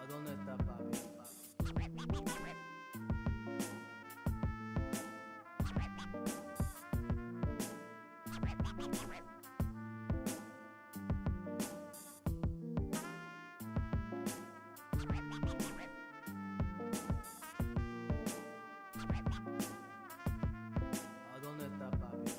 ¿A dónde está papi? ¿A dónde está papi?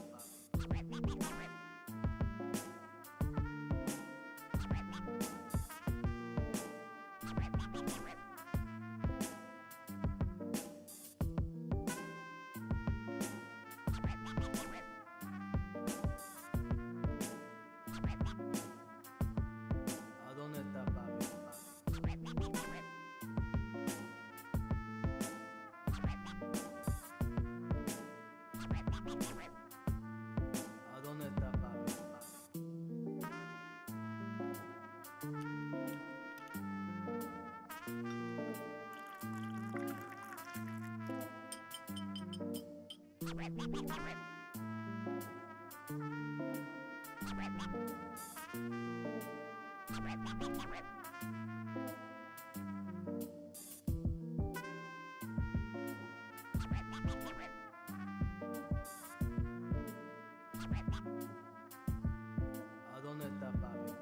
¿A dónde está papi? ¿A dónde está papi? ¿A dónde está papi?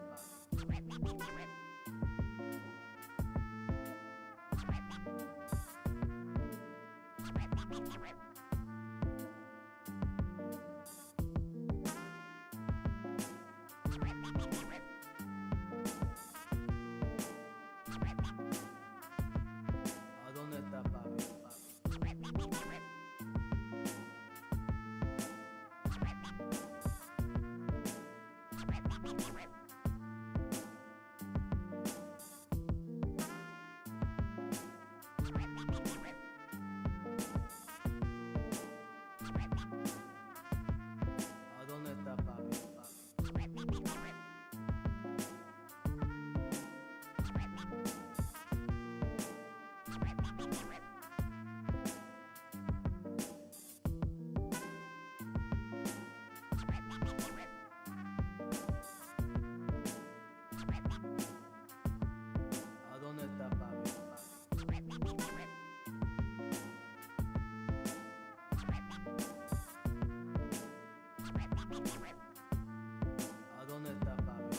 ¿A dónde está papi? ¿A dónde está papi? ¿A dónde está papi? ¿A dónde está papi?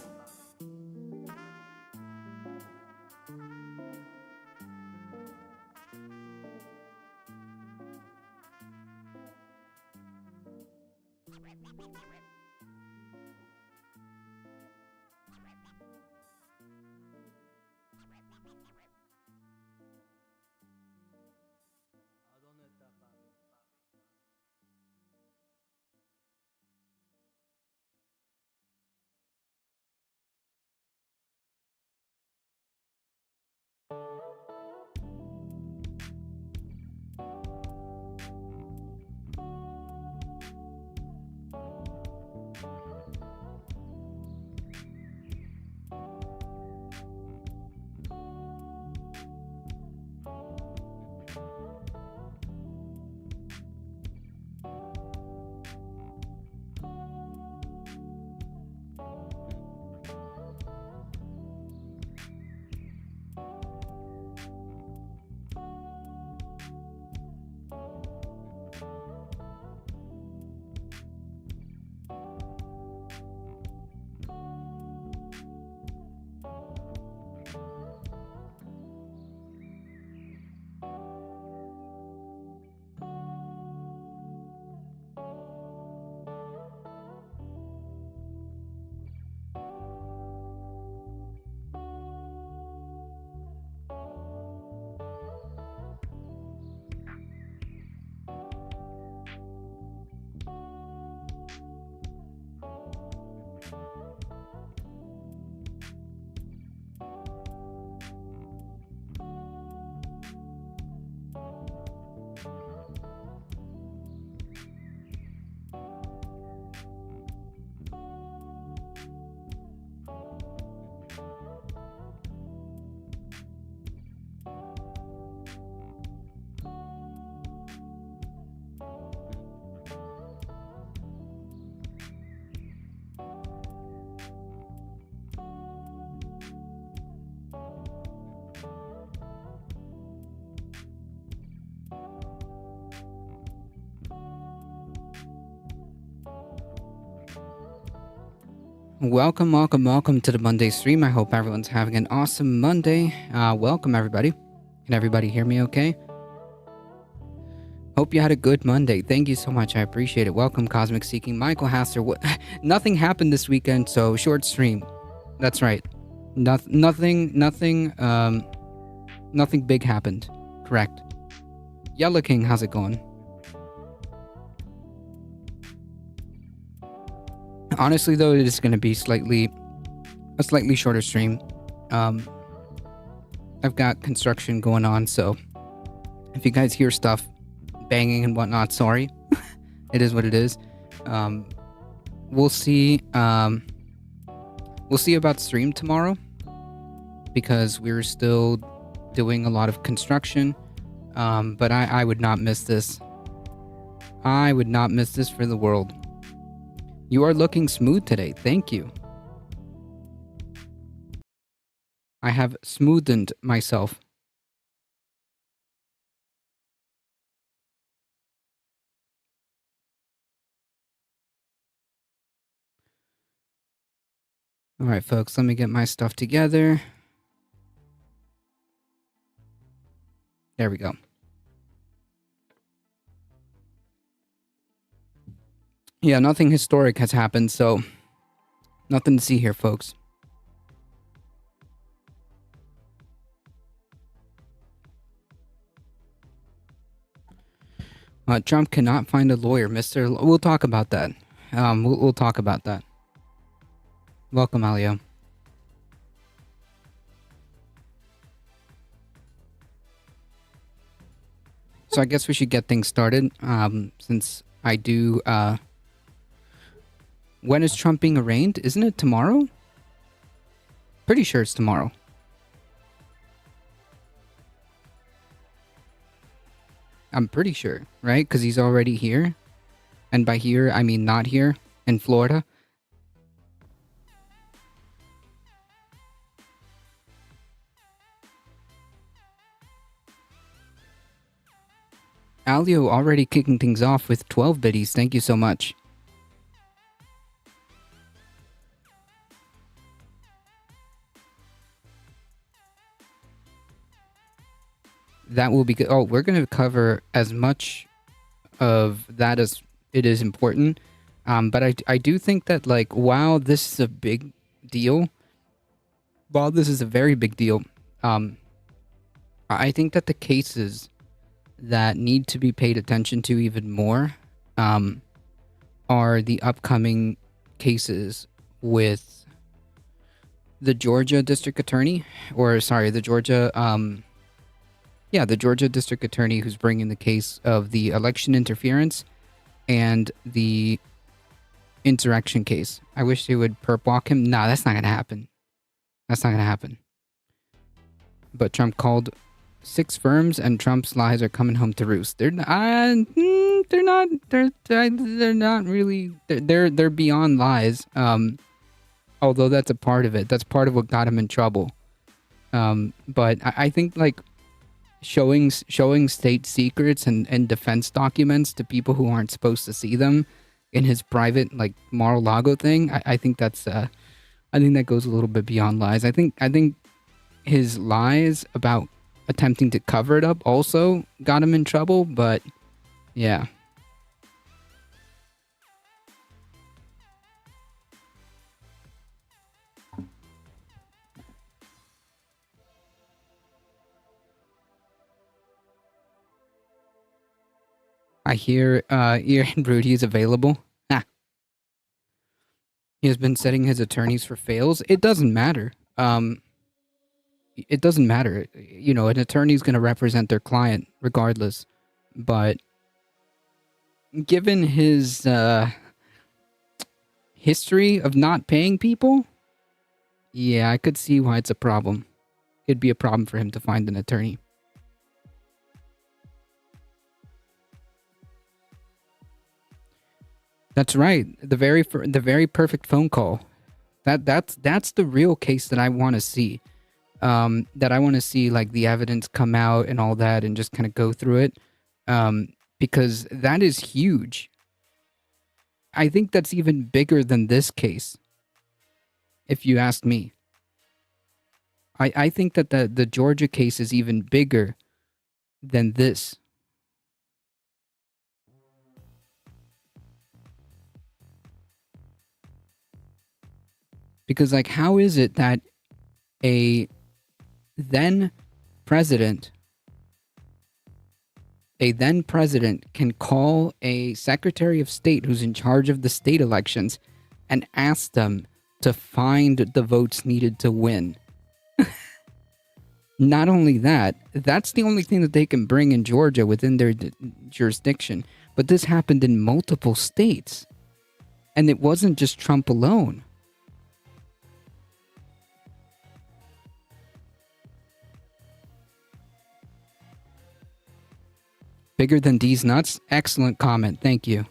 ¿A dónde está papi? Welcome, welcome, welcome to the Monday stream. I hope everyone's having an awesome Monday. Welcome, everybody. Can everybody hear me okay? Hope you had a good Monday. Thank you so much. I appreciate it. Welcome, Cosmic Seeking. Michael Hasser. Nothing happened this weekend, so short stream. That's right. Nothing big happened. Correct. Yellow King, how's it going? Honestly, though, it is going to be a slightly shorter stream. I've got construction going on, so if you guys hear stuff banging and whatnot, sorry. It is what it is. We'll see. We'll see about stream tomorrow because we're still doing a lot of construction. But I would not miss this. I would not miss this for the world. You are looking smooth today. Thank you. I have smoothened myself. All right, folks, let me get my stuff together. There we go. Yeah, nothing historic has happened, so nothing to see here, folks. Trump cannot find a lawyer, Mr. We'll talk about that. We'll talk about that. Welcome, Alio. So I guess we should get things started, since I do, when is Trump being arraigned? Isn't it tomorrow? Pretty sure it's tomorrow. I'm pretty sure, right? Because he's already here. And by here, I mean not here, in Florida. Alio already kicking things off with 12 biddies. Thank you so much. That will be good. Oh, we're going to cover as much of that as it is important. But I do think that, like, while this is a big deal, while this is a very big deal, I think that the cases that need to be paid attention to even more are the upcoming cases with the Georgia District Attorney, or sorry, the Georgia District Attorney who's bringing the case of the election interference and the insurrection case. I wish they would perp walk him. Nah, that's not gonna happen. That's not gonna happen. But Trump called 6 firms, and Trump's lies are coming home to roost. They're not really. They're beyond lies. Although that's a part of it. That's part of what got him in trouble. But I think, like, showing state secrets and defense documents to people who aren't supposed to see them in his private, like, Mar-a-Lago thing, I think that's I think that goes a little bit beyond lies. I think his lies about attempting to cover it up also got him in trouble, but yeah. I hear Ian Brody is available. He has been setting his attorneys for fails. It doesn't matter. It doesn't matter. You know, an attorney's going to represent their client regardless. But given his history of not paying people, yeah, I could see why it's a problem. It'd be a problem for him to find an attorney. That's right. The very perfect phone call. That's the real case that I want to see. That I want to see, like, the evidence come out and all that, and just kind of go through it. Because that is huge. I think that's even bigger than this case. if you ask me. I think that the Georgia case is even bigger than this. Because, like, how is it that a then president, can call a secretary of state who's in charge of the state elections and ask them to find the votes needed to win? Not only that, that's the only thing that they can bring in Georgia within their jurisdiction. But this happened in multiple states. And it wasn't just Trump alone. Bigger than D's nuts? Excellent comment. Thank you.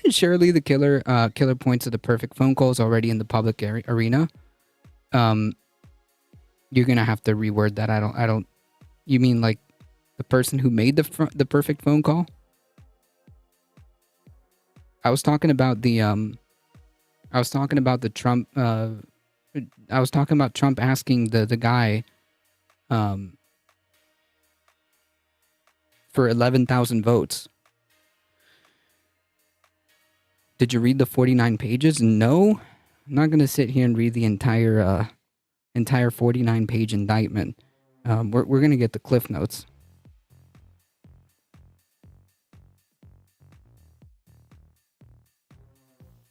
Surely the killer points to the perfect phone calls already in the public arena. You're gonna have to reword that. I don't. You mean like the person who made the perfect phone call? I was talking about the Trump. I was talking about Trump asking the guy, for 11,000 votes. Did you read the 49 pages? No, I'm not gonna sit here and read the entire 49-page indictment. We're gonna get the cliff notes.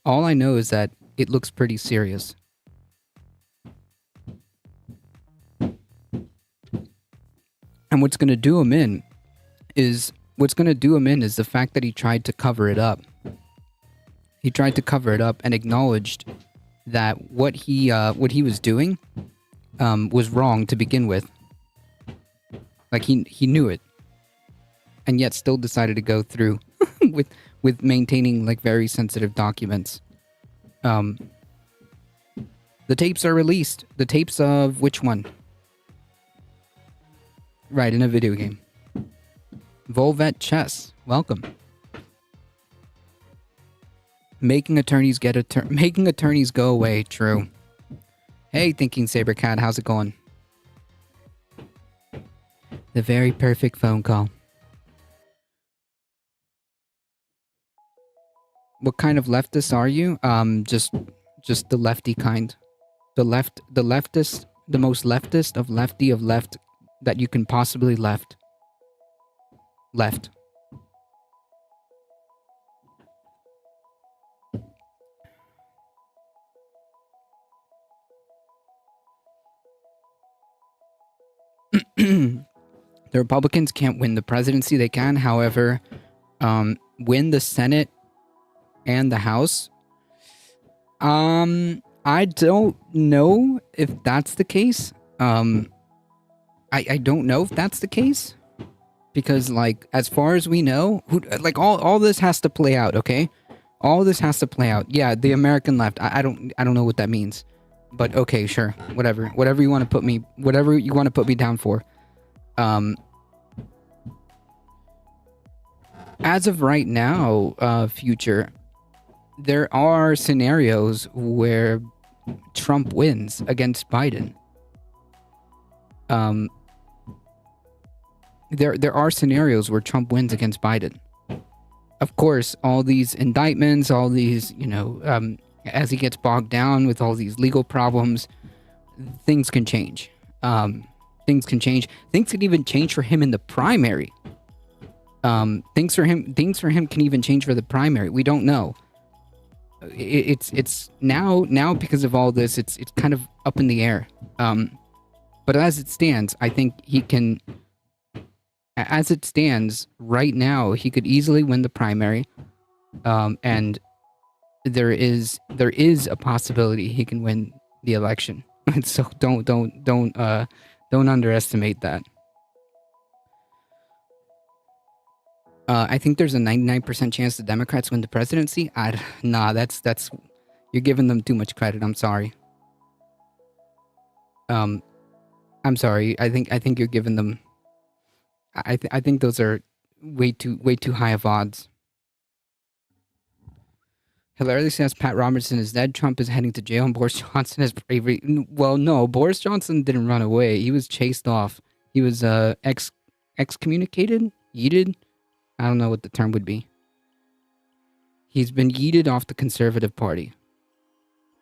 All I know is that it looks pretty serious. And what's gonna do him in is the fact that he tried to cover it up. He tried to cover it up and acknowledged that what he was doing was wrong to begin with. Like he knew it, and yet still decided to go through with maintaining like very sensitive documents. The tapes are released. The tapes of which one? Right, in a video game. Volvet Chess, welcome. Making attorneys go away. True. Hey, Thinking Sabercat, how's it going? The very perfect phone call. What kind of leftist are you? Just the lefty kind. The leftist, the most leftist of lefty of left that you can possibly left. The Republicans can't win the presidency. They can, however, win the Senate and the House. I don't know if that's the case. I don't know if that's the case, because like as far as we know, like all this has to play out. Okay, all this has to play out. Yeah, the American left. I don't know what that means, but okay, sure, whatever you want to put me down for. As of right now, future, there are scenarios where Trump wins against Biden. There are scenarios where Trump wins against Biden. Of course, all these indictments, all these, as he gets bogged down with all these legal problems, things can change. Things can change. Things can even change for him in the primary. Things for him can even change for the primary. We don't know. It's now because of all this, it's kind of up in the air. But as it stands, I think he can. As it stands right now, he could easily win the primary, and there is a possibility he can win the election. So don't underestimate that. I think there's a 99% chance the Democrats win the presidency. That's you're giving them too much credit. I'm sorry. I'm sorry. I think you're giving them. I think those are way too high of odds. Hilariously says Pat Robertson is dead. Trump is heading to jail, and Boris Johnson has bravery. Well, no, Boris Johnson didn't run away. He was chased off. He was excommunicated, yeeted. I don't know what the term would be. He's been yeeted off the Conservative Party,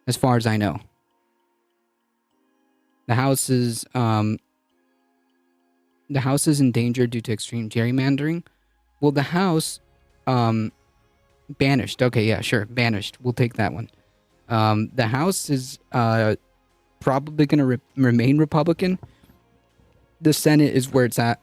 as far as I know. The House is in danger due to extreme gerrymandering. Well, the House banished. Okay, yeah, sure, banished. We'll take that one. The House is probably going to remain Republican. The Senate is where it's at.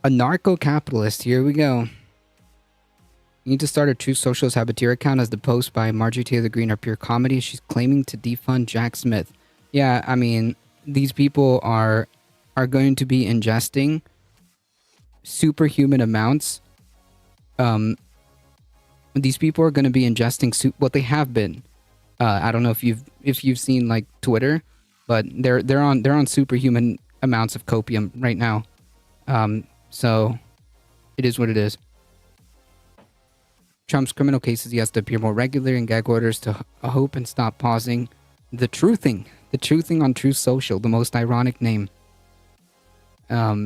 A narco-capitalist. Here we go. You need to start a True Social Saboteur account, as the posts by Marjorie Taylor Greene are pure comedy. She's claiming to defund Jack Smith. Yeah, I mean, these people are going to be ingesting superhuman amounts. These people are going to be ingesting what they have been. I don't know if you've seen like Twitter, but they're on superhuman amounts of copium right now. So it is what it is. Trump's criminal cases, he has to appear more regularly and gag orders to hope and stop pausing. The Truthing on Truth Social, the most ironic name. No,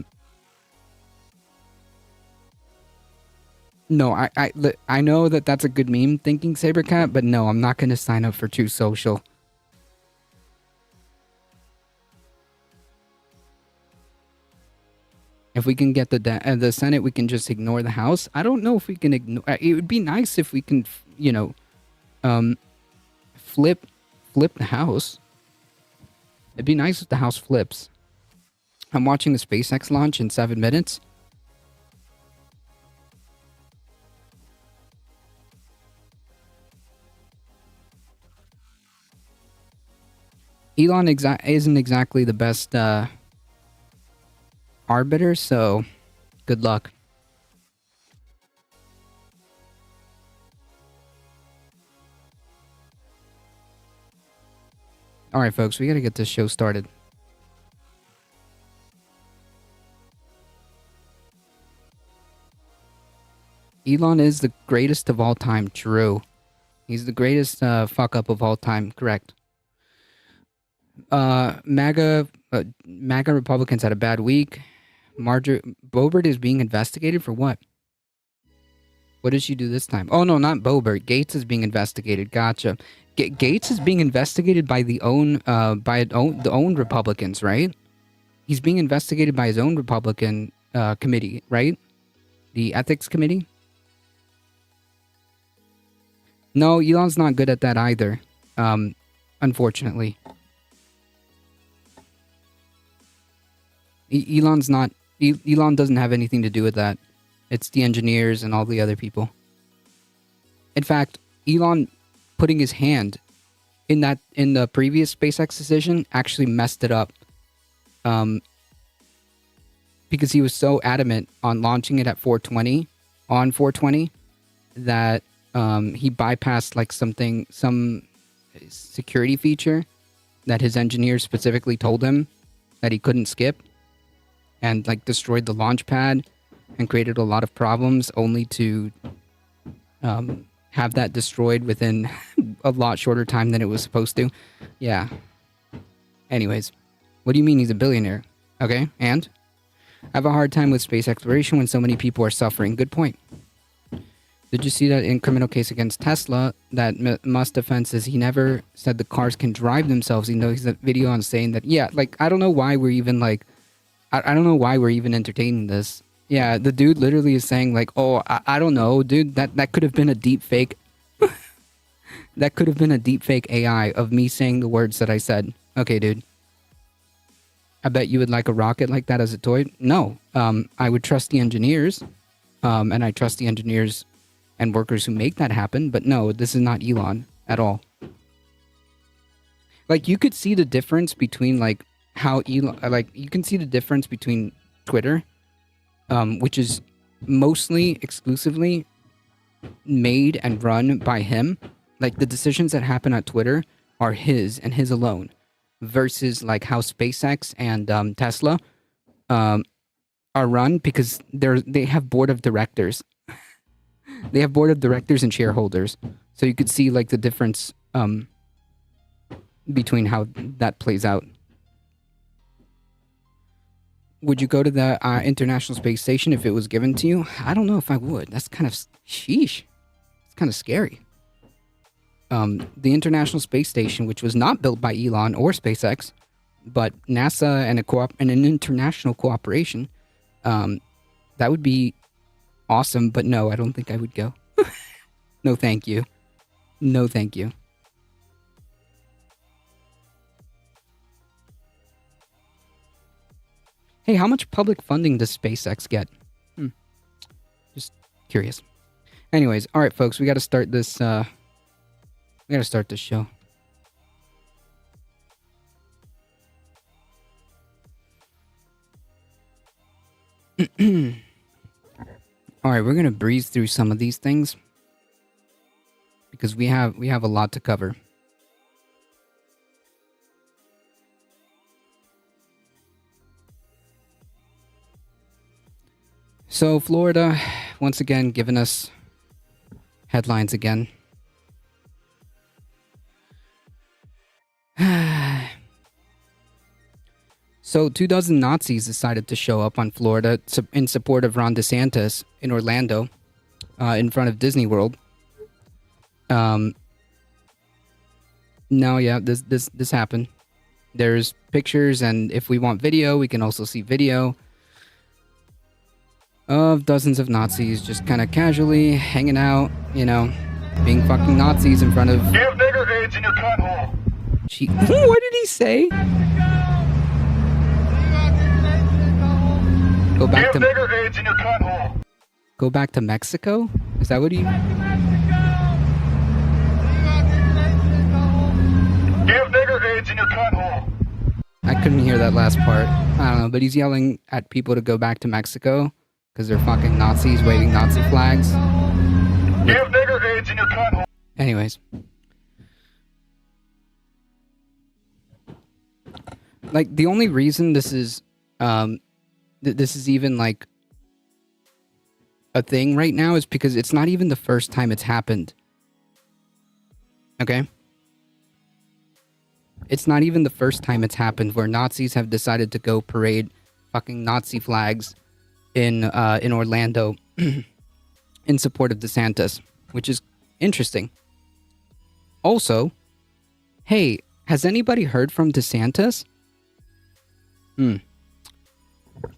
I know that that's a good meme, thinking Sabercat, but no, I'm not going to sign up for Truth Social. If we can get the Senate, we can just ignore the House. I don't know if we can ignore. It would be nice if we can, flip the House. It'd be nice if the House flips. I'm watching the SpaceX launch in 7 minutes. Elon isn't exactly the best arbiter, so good luck. Alright, folks, we gotta get this show started. Elon is the greatest of all time. True. He's the greatest fuck up of all time. Correct. MAGA Republicans had a bad week. Boebert is being investigated for what? What did she do this time? Oh no, not Boebert. Gates is being investigated. Gotcha. Gates is being investigated by the own Republicans, right? He's being investigated by his own Republican committee, right? The ethics committee. No, Elon's not good at that either. Unfortunately. Elon doesn't have anything to do with that. It's the engineers and all the other people. In fact, Elon putting his hand in the previous SpaceX decision actually messed it up. Because he was so adamant on launching it at 420 that he bypassed like some security feature that his engineers specifically told him that he couldn't skip, and like destroyed the launch pad and created a lot of problems, only to have that destroyed within a lot shorter time than it was supposed to. Yeah. Anyways, what do you mean he's a billionaire? Okay, and? I have a hard time with space exploration when so many people are suffering. Good point. Did you see that in criminal case against Tesla, that Musk defense is he never said the cars can drive themselves? He knows that video on saying that, yeah, like, I don't know why we're even, like, I don't know why we're even entertaining this. Yeah, the dude literally is saying, like, oh, I don't know, dude, that could have been a deep fake. That could have been a deep fake AI of me saying the words that I said. Okay, dude. I bet you would like a rocket like that as a toy. No, I would trust the engineers, and I trust the engineers and workers who make that happen. But no, this is not Elon at all. Like, you could see the difference between like how Elon, like you can see the difference between Twitter, which is mostly exclusively made and run by him. Like, the decisions that happen at Twitter are his and his alone. versus like how SpaceX and Tesla um, are run, because they have board of directors. They have board of directors and shareholders, so you could see like the difference between how that plays out. Would you go to the International Space Station if it was given to you? I don't know if I would. That's kind of sheesh. It's kind of scary. The International Space Station, which was not built by Elon or SpaceX, but NASA and an international cooperation, that would be awesome. But no, I don't think I would go. No, thank you. No, thank you. Hey, how much public funding does SpaceX get? Just curious. Anyways, all right, folks, we got to start this. We got to start this show. All right, we're gonna breeze through some of these things because we have a lot to cover. So Florida, once again, giving us headlines again. So 24 Nazis decided to show up on Florida in support of Ron DeSantis in Orlando, in front of Disney World. No, yeah, this happened. There's pictures, and if we want video, we can also see video of dozens of Nazis just kind of casually hanging out, you know, being fucking Nazis in front of... Give nigger AIDS in your cunt hole. What did he say? Go back Give to... nigger AIDS in your cunt hole. Go back to Mexico? Is that what he... Give nigger AIDS in your cunt hole. I couldn't hear that last part. I don't know, but he's yelling at people to go back to Mexico because they're fucking Nazis waving Nazi flags. Give nigger AIDS in your cunt hole. Anyways. Like, the only reason this is, this is even, like, a thing right now is because it's not even the first time it's happened. Okay? It's not even the first time it's happened where Nazis have decided to go parade fucking Nazi flags in Orlando in support of DeSantis, which is interesting. Also, hey, has anybody heard from DeSantis?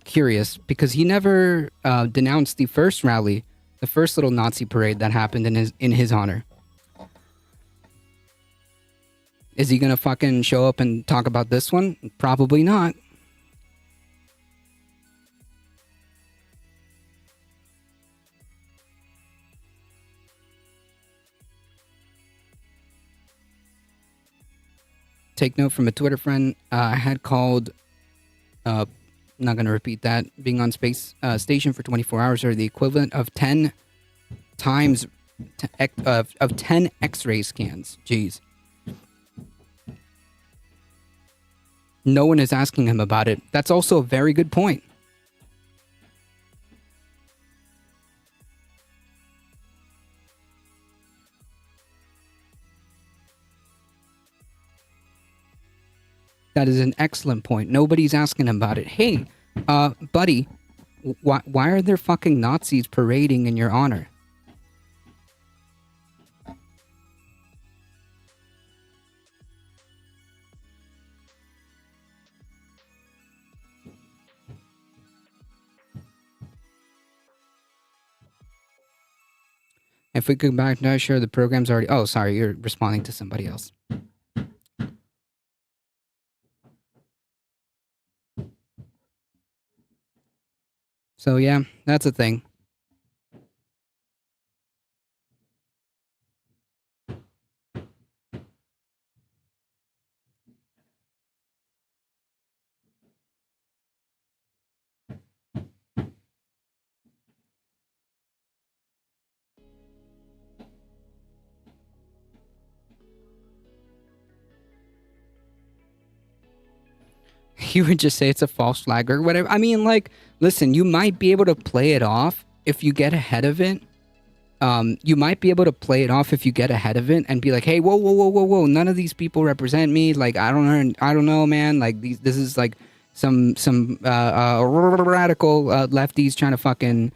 Curious, because he never denounced the first rally, the first little Nazi parade that happened in his honor. Is he gonna fucking show up and talk about this one? Probably not. Take note from a Twitter friend. I had called, not gonna repeat that, being on space station for 24 hours are the equivalent of 10 times of 10 X-ray scans. Jeez. No one is asking him about it. That's also a very good point. That is an excellent point. Nobody's asking him about it. Hey, buddy, why are there fucking Nazis parading in your honor? If we go back now, sure, the program's already... Oh, sorry, you're responding to somebody else. So, yeah, that's a thing. he would just say it's a false flag or whatever. I mean, like, listen, you might be able to play it off if you get ahead of it. You might be able to play it off if you get ahead of it and be like, hey, whoa, none of these people represent me. Like, I don't know, man. Like, this is like some radical lefties trying to fucking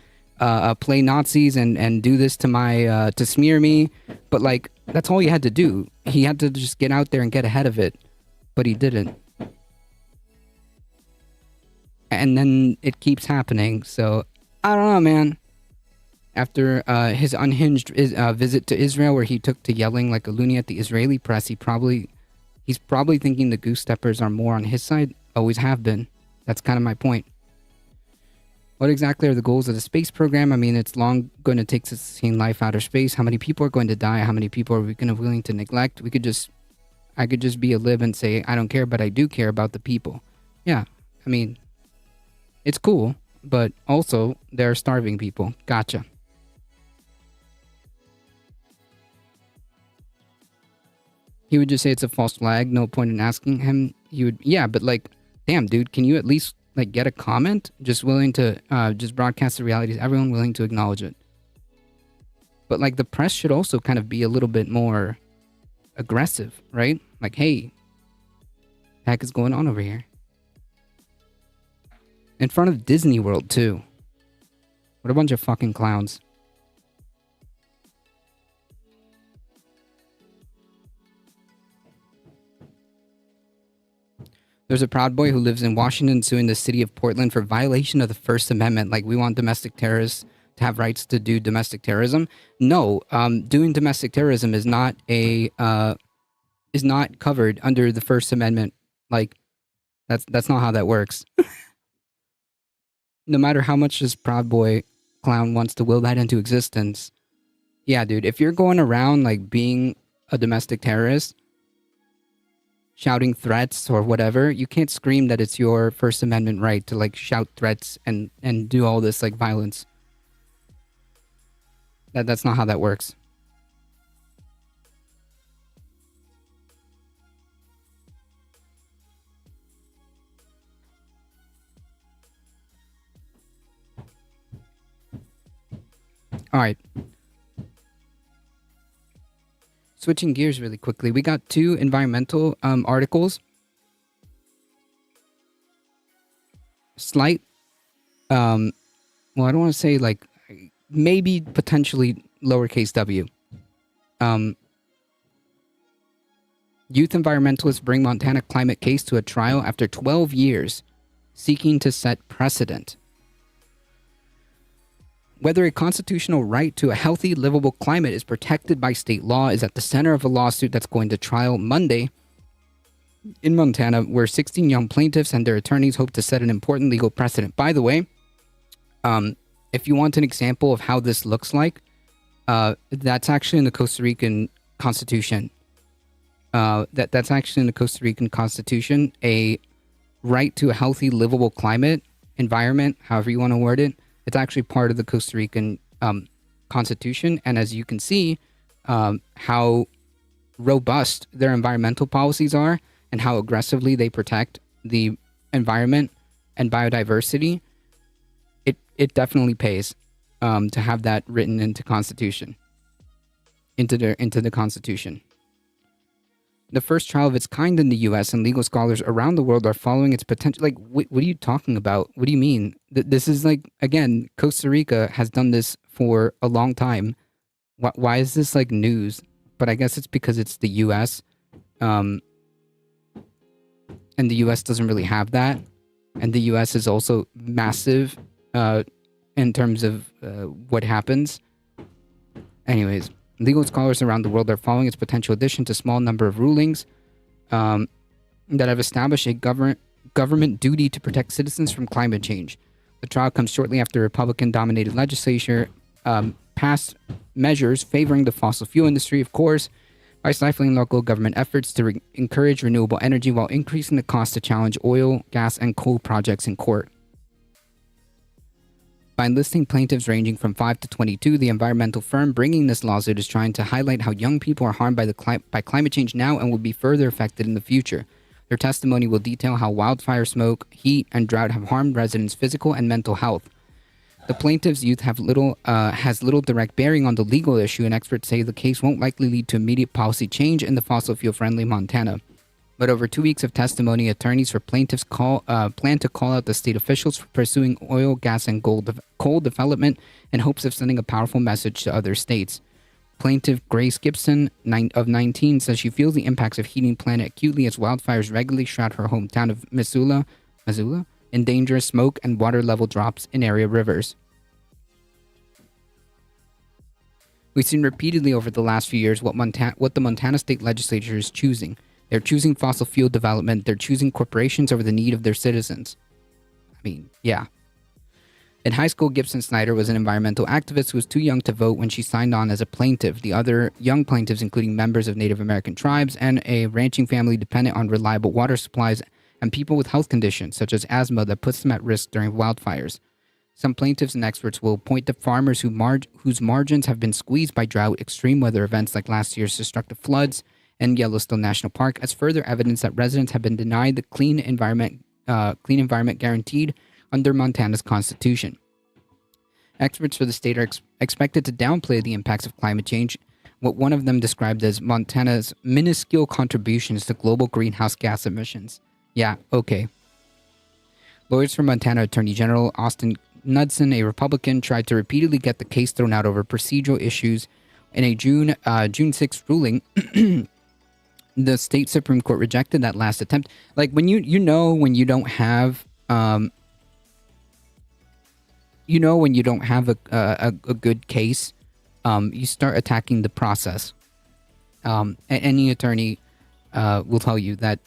play Nazis and do this to my to smear me. But like, that's all you had to do. He had to just get out there and get ahead of it, but he didn't. And then it keeps happening. So I don't know, man. After his unhinged visit to Israel, where he took to yelling like a loony at the Israeli press, he's probably thinking the goose steppers are more on his side. Always have been. That's kind of my point. What exactly are the goals of the space program? I mean, it's long going to take to sustain life outer space. How many people are going to die? How many people are we going to willing to neglect? I could just be a lib and say, I don't care, but I do care about the people. Yeah, I mean, it's cool, but also there are starving people. Gotcha. He would just say it's a false flag. No point in asking him. He would, yeah, but like, damn, dude, can you at least like get a comment? Just willing to just broadcast the realities. Everyone willing to acknowledge it. But like the press should also kind of be a little bit more aggressive, right? Like, hey, the heck is going on over here? In front of Disney World too. What a bunch of fucking clowns. There's a Proud Boy who lives in Washington suing the city of Portland for violation of the First Amendment. Like, we want domestic terrorists to have rights to do domestic terrorism. No, doing domestic terrorism is not covered under the First Amendment. Like, that's not how that works. No matter how much this Proud Boy clown wants to will that into existence. Yeah, dude, if you're going around like being a domestic terrorist, shouting threats or whatever, you can't scream that it's your First Amendment right to like shout threats and do all this like violence. That's not how that works. All right. Switching gears really quickly, we got 2 environmental articles. Slight, well, I don't want to say like, maybe potentially lowercase w. Youth environmentalists bring Montana climate case to a trial after 12 years, seeking to set precedent. Whether a constitutional right to a healthy, livable climate is protected by state law is at the center of a lawsuit that's going to trial Monday in Montana, where 16 young plaintiffs and their attorneys hope to set an important legal precedent. By the way, if you want an example of how this looks like, that's actually in the Costa Rican Constitution. That's actually in the Costa Rican Constitution, a right to a healthy, livable climate, environment, however you want to word it. It's actually part of the Costa Rican Constitution. And as you can see, how robust their environmental policies are and how aggressively they protect the environment and biodiversity, it definitely pays to have that written into Constitution, into the Constitution. The first trial of its kind in the U.S. and legal scholars around the world are following its potential. Like, what are you talking about? What do you mean? This is like, again, Costa Rica has done this for a long time. Why is this like news? But I guess it's because it's the U.S. And the U.S. doesn't really have that. And the U.S. is also massive in terms of what happens. Anyways. Legal scholars around the world are following its potential addition to a small number of rulings that have established a government duty to protect citizens from climate change. The trial comes shortly after a Republican-dominated legislature passed measures favoring the fossil fuel industry, of course, by stifling local government efforts to encourage renewable energy while increasing the cost to challenge oil, gas, and coal projects in court. By enlisting plaintiffs ranging from 5 to 22, the environmental firm bringing this lawsuit is trying to highlight how young people are harmed by climate change now and will be further affected in the future. Their testimony will detail how wildfire smoke, heat, and drought have harmed residents' physical and mental health. The plaintiff's youth has little direct bearing on the legal issue, and experts say the case won't likely lead to immediate policy change in the fossil fuel-friendly Montana. But over 2 weeks of testimony, attorneys for plaintiffs plan to call out the state officials for pursuing oil, gas, and coal development in hopes of sending a powerful message to other states. Plaintiff Grace Gibson, of 19, says she feels the impacts of heating planet acutely as wildfires regularly shroud her hometown of Missoula, in dangerous smoke and water level drops in area rivers. We've seen repeatedly over the last few years what the Montana state legislature is choosing. They're choosing fossil fuel development. They're choosing corporations over the need of their citizens. I mean, yeah. In high school, Gibson Snyder was an environmental activist who was too young to vote when she signed on as a plaintiff. The other young plaintiffs, including members of Native American tribes and a ranching family dependent on reliable water supplies, and people with health conditions such as asthma that puts them at risk during wildfires. Some plaintiffs and experts will point to farmers whose margins have been squeezed by drought, extreme weather events like last year's destructive floods, and Yellowstone National Park as further evidence that residents have been denied the clean environment guaranteed under Montana's constitution. Experts for the state are expected to downplay the impacts of climate change, what one of them described as Montana's minuscule contributions to global greenhouse gas emissions. Yeah, okay. Lawyers for Montana Attorney General Austin Knudsen, a Republican, tried to repeatedly get the case thrown out over procedural issues. In a June 6th ruling, the state Supreme Court rejected that last attempt. Like, when when you don't have a good case, you start attacking the process. Any attorney will tell you that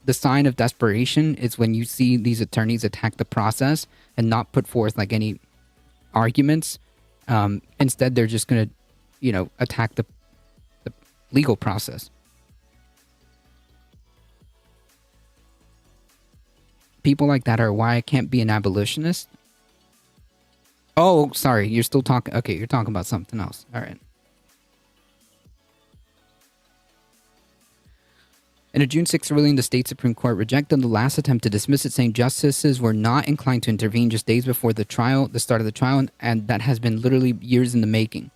the sign of desperation is when you see these attorneys attack the process and not put forth like any arguments. Instead, they're just going to, attack the legal process. People like that are why I can't be an abolitionist. Oh, sorry. You're still talking. Okay, you're talking about something else. All right. In a June 6th ruling, the state Supreme Court rejected the last attempt to dismiss it, saying justices were not inclined to intervene just days before the start of the trial, and that has been literally years in the making.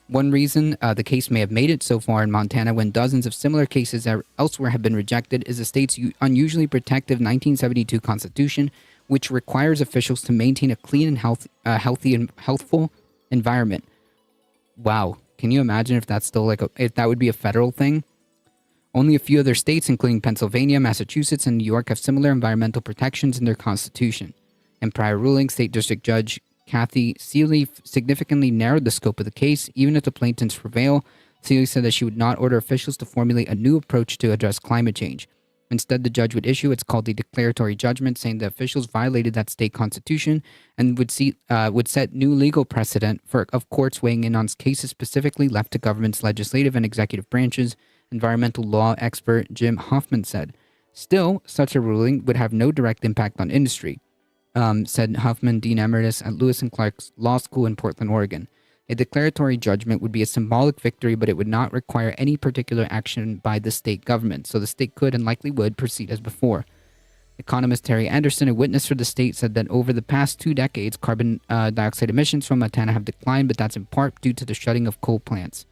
One reason the case may have made it so far in Montana when dozens of similar cases elsewhere have been rejected is the state's unusually protective 1972 Constitution, which requires officials to maintain a clean and healthy and healthful environment. Wow. Can you imagine if that's still if that would be a federal thing? Only a few other states, including Pennsylvania, Massachusetts, and New York, have similar environmental protections in their constitution. In prior rulings, State District Judge Kathy Seeley significantly narrowed the scope of the case. Even if the plaintiffs prevail, Seeley said that she would not order officials to formulate a new approach to address climate change. Instead, the judge would issue what's called a declaratory judgment, saying the officials violated that state constitution and would set new legal precedent of courts weighing in on cases specifically left to government's legislative and executive branches, environmental law expert Jim Hoffman said. Still, such a ruling would have no direct impact on industry, said Hoffman, Dean Emeritus at Lewis and Clark's Law School in Portland, Oregon. A declaratory judgment would be a symbolic victory, but it would not require any particular action by the state government, so the state could and likely would proceed as before. Economist Terry Anderson, a witness for the state, said that over the past 2 decades, carbon dioxide emissions from Montana have declined, but that's in part due to the shutting of coal plants.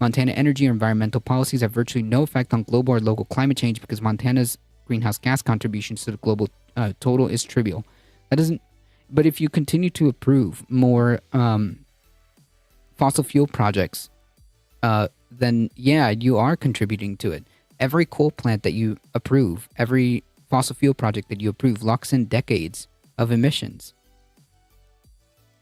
Montana energy or environmental policies have virtually no effect on global or local climate change because Montana's greenhouse gas contributions to the global total is trivial. But if you continue to approve more fossil fuel projects, then yeah, you are contributing to it. Every coal plant that you approve, every fossil fuel project that you approve locks in decades of emissions.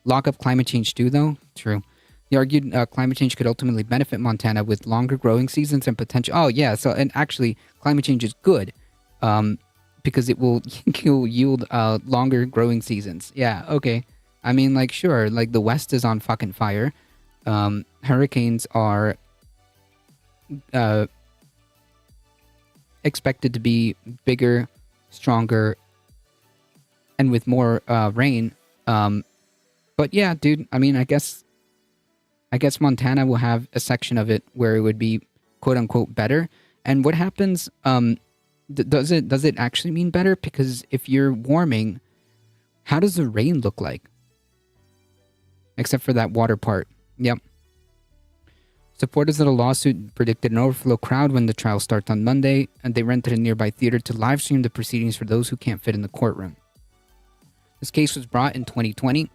Lock up climate change too, though? True. He argued climate change could ultimately benefit Montana with longer growing seasons and potential... Oh, yeah, and actually, climate change is good because it will yield longer growing seasons. Yeah, okay. I mean, sure, the West is on fucking fire. Hurricanes are expected to be bigger, stronger, and with more rain. But yeah, dude, I mean, I guess Montana will have a section of it where it would be quote unquote better. And what happens, Does it actually mean better? Because if you're warming, how does the rain look like? Except for that water part. Yep. Supporters of the lawsuit predicted an overflow crowd when the trial starts on Monday, and they rented a nearby theater to live stream the proceedings for those who can't fit in the courtroom. This case was brought in 2020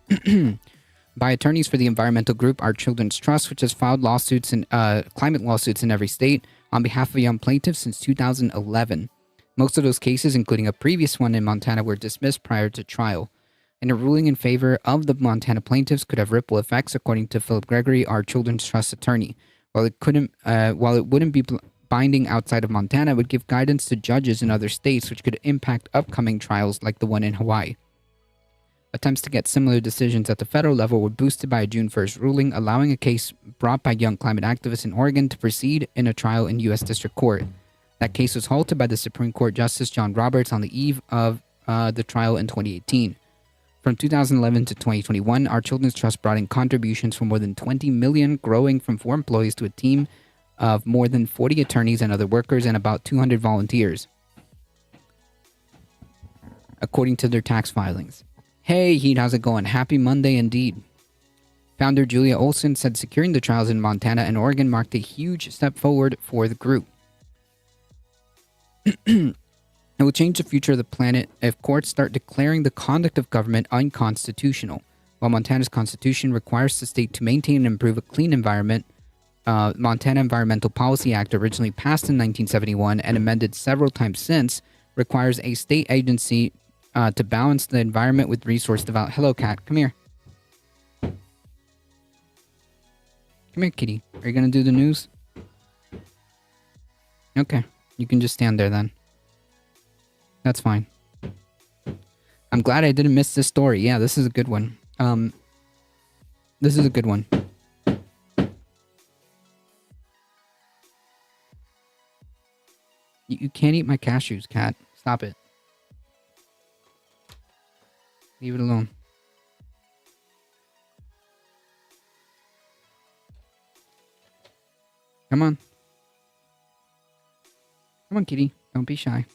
by attorneys for the environmental group Our Children's Trust, which has filed lawsuits and climate lawsuits in every state on behalf of young plaintiffs since 2011. Most of those cases, including a previous one in Montana, were dismissed prior to trial. And a ruling in favor of the Montana plaintiffs could have ripple effects, according to Philip Gregory, Our Children's Trust attorney. While it wouldn't be binding outside of Montana, it would give guidance to judges in other states, which could impact upcoming trials like the one in Hawaii. Attempts to get similar decisions at the federal level were boosted by a June 1st ruling, allowing a case brought by young climate activists in Oregon to proceed in a trial in U.S. District Court. That case was halted by the Supreme Court Justice John Roberts on the eve of the trial in 2018. From 2011 to 2021, Our Children's Trust brought in contributions for more than $20 million, growing from 4 employees to a team of more than 40 attorneys and other workers and about 200 volunteers, according to their tax filings. Hey, Heat, how's it going? Happy Monday indeed. Founder Julia Olson said securing the trials in Montana and Oregon marked a huge step forward for the group. It will change the future of the planet if courts start declaring the conduct of government unconstitutional. While Montana's constitution requires the state to maintain and improve a clean environment, Montana Environmental Policy Act, originally passed in 1971 and amended several times since, requires a state agency to balance the environment with resource development. Hello, cat. Come here. Come here, kitty. Are you going to do the news? Okay. You can just stand there then. That's fine. I'm glad I didn't miss this story. Yeah, this is a good one. This is a good one. You can't eat my cashews, cat. Stop it. Leave it alone. Come on. Come on, kitty. Don't be shy.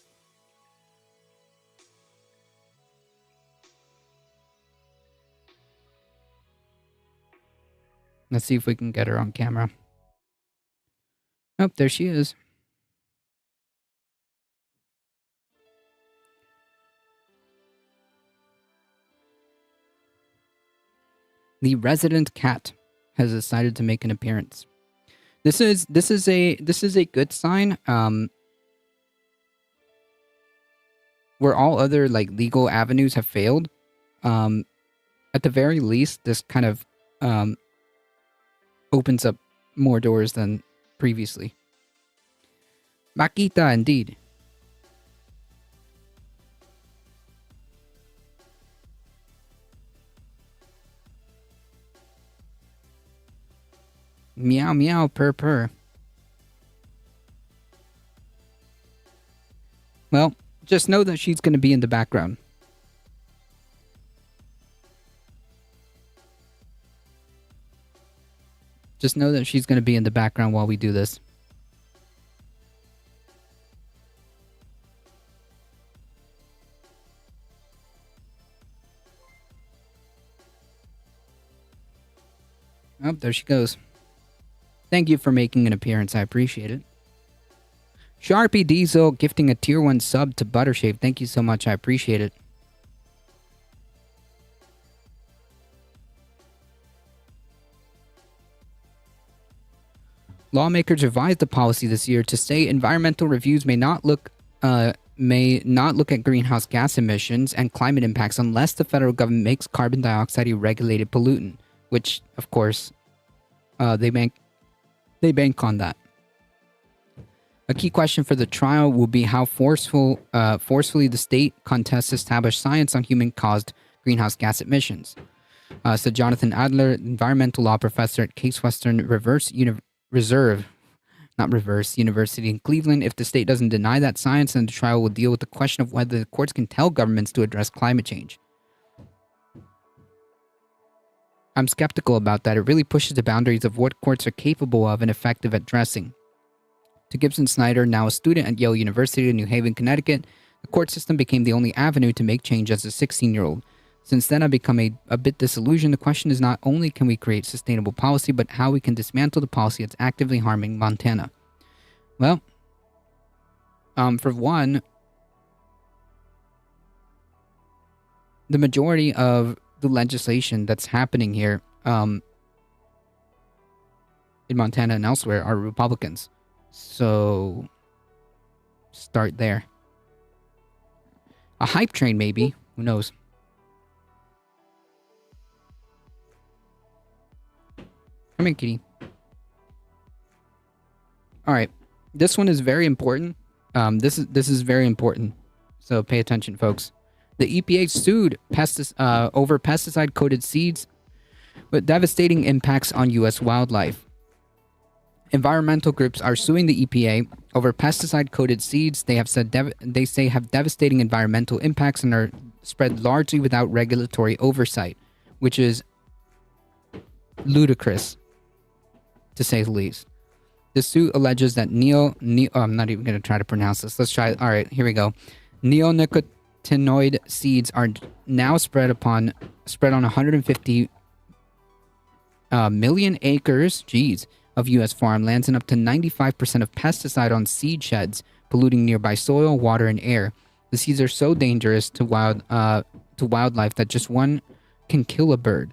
Let's see if we can get her on camera. Oh, there she is. The resident cat has decided to make an appearance. This is a good sign. Where all other legal avenues have failed, at the very least, this kind of opens up more doors than previously. Makita, indeed. Meow meow purr purr. Well, just know that she's going to be in the background. Just know that she's going to be in the background while we do this. Oh, there she goes. Thank you for making an appearance. I appreciate it. Sharpie Diesel gifting a tier 1 sub to Buttershave. Thank you so much. I appreciate it. Lawmakers revised the policy this year to say environmental reviews may not look at greenhouse gas emissions and climate impacts unless the federal government makes carbon dioxide a regulated pollutant, which, of course, they bank on that. A key question for the trial will be how forcefully the state contests established science on human-caused greenhouse gas emissions. Said Jonathan Adler, environmental law professor at Case Western University in Cleveland. If the state doesn't deny that science, then the trial will deal with the question of whether the courts can tell governments to address climate change. I'm skeptical about that. It really pushes the boundaries of what courts are capable of and effective at addressing. To Gibson Snyder, now a student at Yale University in New Haven, Connecticut, the court system became the only avenue to make change as a 16-year-old. Since then, I've become a bit disillusioned. The question is not only can we create sustainable policy, but how we can dismantle the policy that's actively harming Montana. Well, for one, the majority of the legislation that's happening here in Montana and elsewhere are Republicans. So, start there. A hype train, maybe. Who knows? Come here, kitty. All right. This one is very important. This is very important. So pay attention, folks. The EPA sued over pesticide-coated seeds with devastating impacts on U.S. wildlife. Environmental groups are suing the EPA over pesticide-coated seeds they say have devastating environmental impacts and are spread largely without regulatory oversight, which is ludicrous, to say the least. The suit alleges that I'm not even going to try to pronounce this. Let's try. All right, here we go. Neonicotinoid seeds are now spread on 150 million acres, of U.S. farmlands, and up to 95% of pesticide on seed sheds, polluting nearby soil, water, and air. The seeds are so dangerous to wildlife that just one can kill a bird.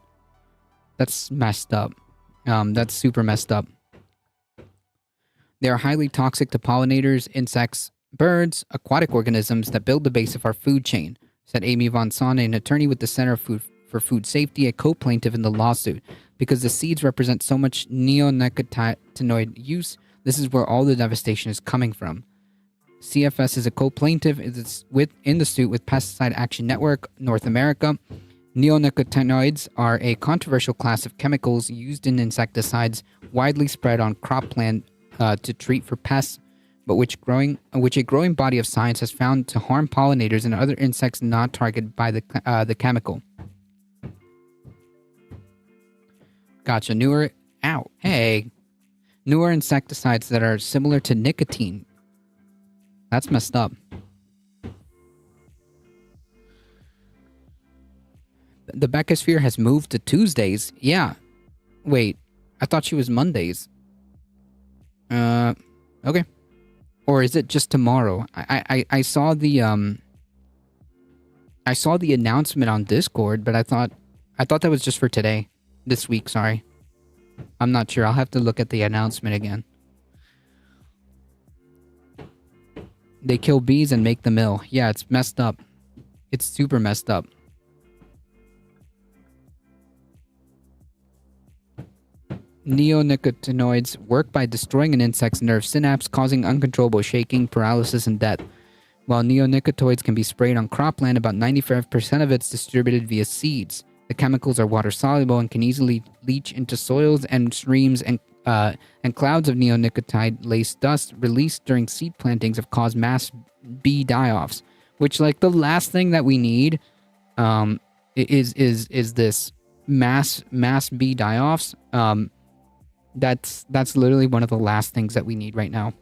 That's messed up. That's super messed up. They are highly toxic to pollinators, insects, birds, aquatic organisms that build the base of our food chain, said Amy Von Sonne, an attorney with the Center for Food Safety, a co-plaintiff in the lawsuit. Because the seeds represent so much neonicotinoid use, this is where all the devastation is coming from. CFS is a co-plaintiff in the suit with Pesticide Action Network North America. Neonicotinoids are a controversial class of chemicals used in insecticides widely spread on cropland to treat for pests, but which a growing body of science has found to harm pollinators and other insects not targeted by the chemical. Gotcha. Newer insecticides that are similar to nicotine. That's messed up. The Beckosphere has moved to Tuesdays. Yeah. Wait, I thought she was Mondays. Okay. Or is it just tomorrow? I saw the announcement on Discord, but I thought that was just for today. This week, sorry. I'm not sure. I'll have to look at the announcement again. They kill bees and make the mill. Yeah, it's messed up. It's super messed up. Neonicotinoids work by destroying an insect's nerve synapse, causing uncontrollable shaking, paralysis, and death. While neonicotinoids can be sprayed on cropland, about 95% of it's distributed via seeds. The chemicals are water-soluble and can easily leach into soils and streams, and clouds of neonicotide-laced dust released during seed plantings have caused mass bee die-offs. Which, like, the last thing that we need is this mass bee die-offs. That's literally one of the last things that we need right now.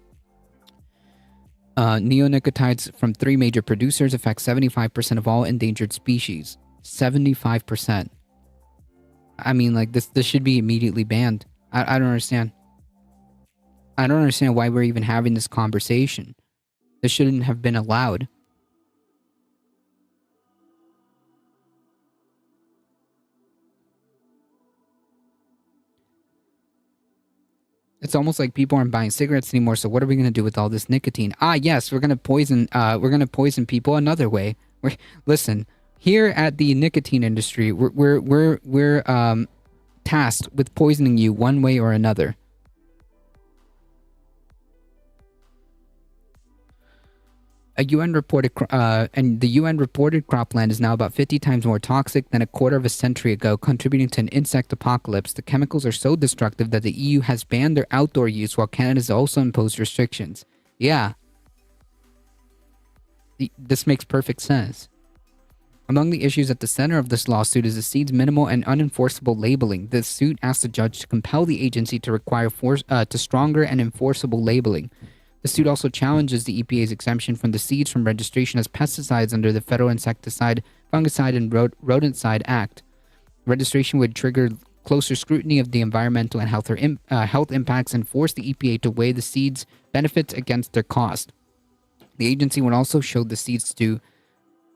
Neonicotinoids from 3 major producers affect 75% of all endangered species. 75%. I mean, like, this should be immediately banned. I don't understand. I don't understand why we're even having this conversation. This shouldn't have been allowed. It's almost like people aren't buying cigarettes anymore, so what are we going to do with all this nicotine? Yes, we're going to poison people another way. Listen, here at the nicotine industry, we're tasked with poisoning you one way or another. The UN reported cropland is now about 50 times more toxic than a quarter of a century ago, contributing to an insect apocalypse. The chemicals are so destructive that the EU has banned their outdoor use, while Canada has also imposed restrictions. Yeah. This makes perfect sense. Among the issues at the center of this lawsuit is the seed's minimal and unenforceable labeling. The suit asks the judge to compel the agency to require stronger and enforceable labeling. The suit also challenges the EPA's exemption from the seeds from registration as pesticides under the Federal Insecticide, Fungicide, and Rodenticide Act. Registration would trigger closer scrutiny of the environmental and health impacts and force the EPA to weigh the seeds' benefits against their cost. The agency would also show the seeds to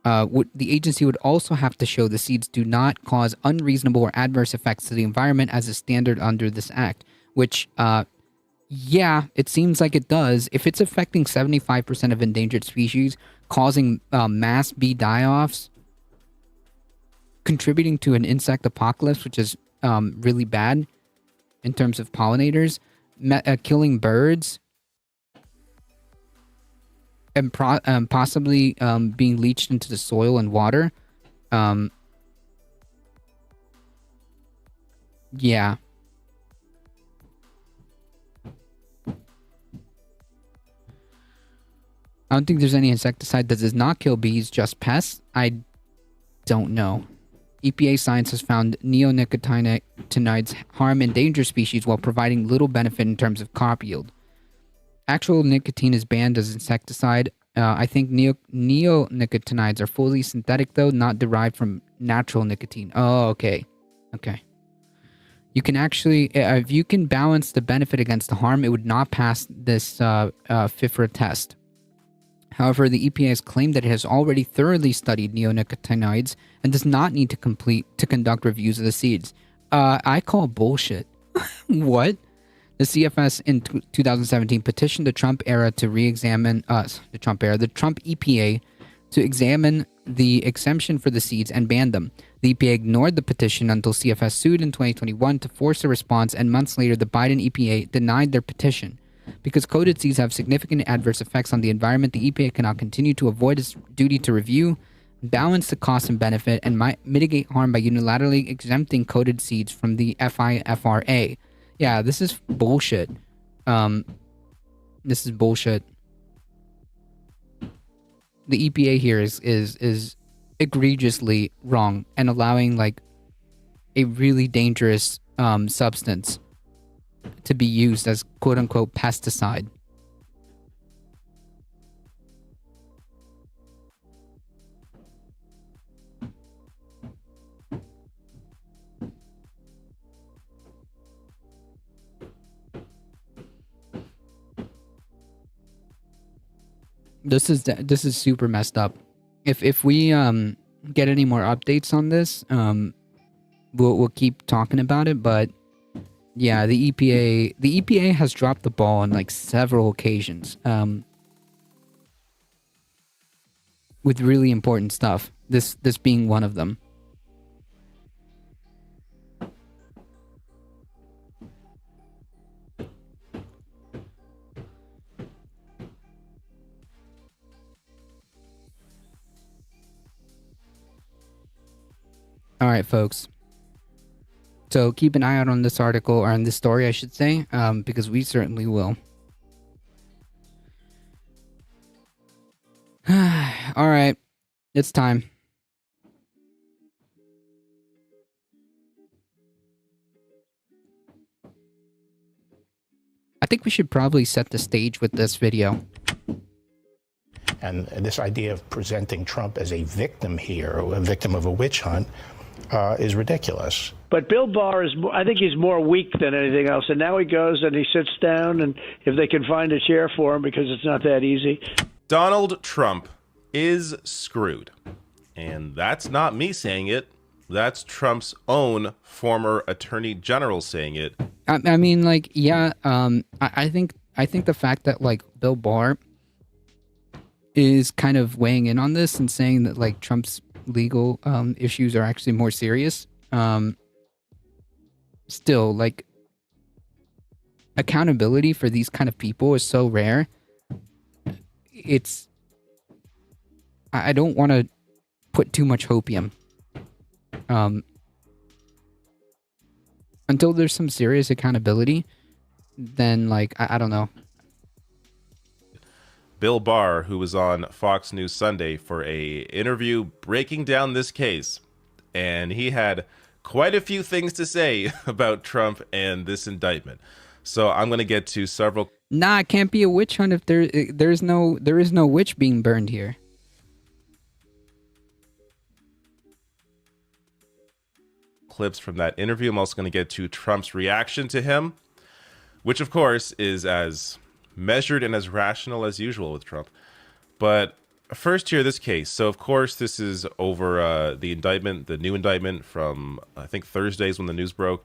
the agency would also have to show the seeds do not cause unreasonable or adverse effects to the environment as a standard under this act, which, yeah, it seems like it does. If it's affecting 75% of endangered species, causing mass bee die-offs, contributing to an insect apocalypse, which is really bad in terms of pollinators, killing birds, and possibly being leached into the soil and water. Yeah. I don't think there's any insecticide that does not kill bees, just pests. I don't know. EPA science has found neonicotinoids harm endangered species while providing little benefit in terms of crop yield. Actual nicotine is banned as insecticide. I think neonicotinoids are fully synthetic, though, not derived from natural nicotine. Oh, okay. Okay. You can actually, if you can balance the benefit against the harm, it would not pass this FIFRA test. However, the EPA has claimed that it has already thoroughly studied neonicotinoids and does not need to conduct reviews of the seeds. I call bullshit. What? The CFS in 2017 petitioned the Trump EPA to examine the exemption for the seeds and ban them. The EPA ignored the petition until CFS sued in 2021 to force a response, and months later, the Biden EPA denied their petition. Because coated seeds have significant adverse effects on the environment, the EPA cannot continue to avoid its duty to review, balance the cost and benefit, and mitigate harm by unilaterally exempting coated seeds from the FIFRA. Yeah, this is bullshit. This is bullshit. The EPA here is egregiously wrong and allowing like a really dangerous substance to be used as quote unquote pesticide. This is super messed up. If we get any more updates on this, we'll keep talking about it. But yeah, the EPA has dropped the ball on like several occasions with really important stuff. This being one of them. All right, folks. So keep an eye out on this article, or on this story, I should say, because we certainly will. All right, it's time. I think we should probably set the stage with this video. And this idea of presenting Trump as a victim here, a victim of a witch hunt, is ridiculous. But Bill Barr I think he's more weak than anything else. And now he goes and he sits down, and if they can find a chair for him, because it's not that easy. Donald Trump is screwed. And that's not me saying it. That's Trump's own former attorney general saying it. I mean, like, yeah, I think the fact that, like, Bill Barr is kind of weighing in on this and saying that, like, Trump's legal issues are actually more serious. Still, like, accountability for these kind of people is so rare. I don't want to put too much hopium. Until there's some serious accountability, then, like, I don't know. Bill Barr, who was on Fox News Sunday for a interview breaking down this case, and he had quite a few things to say about Trump and this indictment. So I'm going to get to several Nah, it can't be a witch hunt if there is no witch being burned here. clips from that interview. I'm also going to get to Trump's reaction to him, which of course is as measured and as rational as usual with Trump. But first here, this case. So of course this is over the indictment, the new indictment from I think Thursdays when the news broke.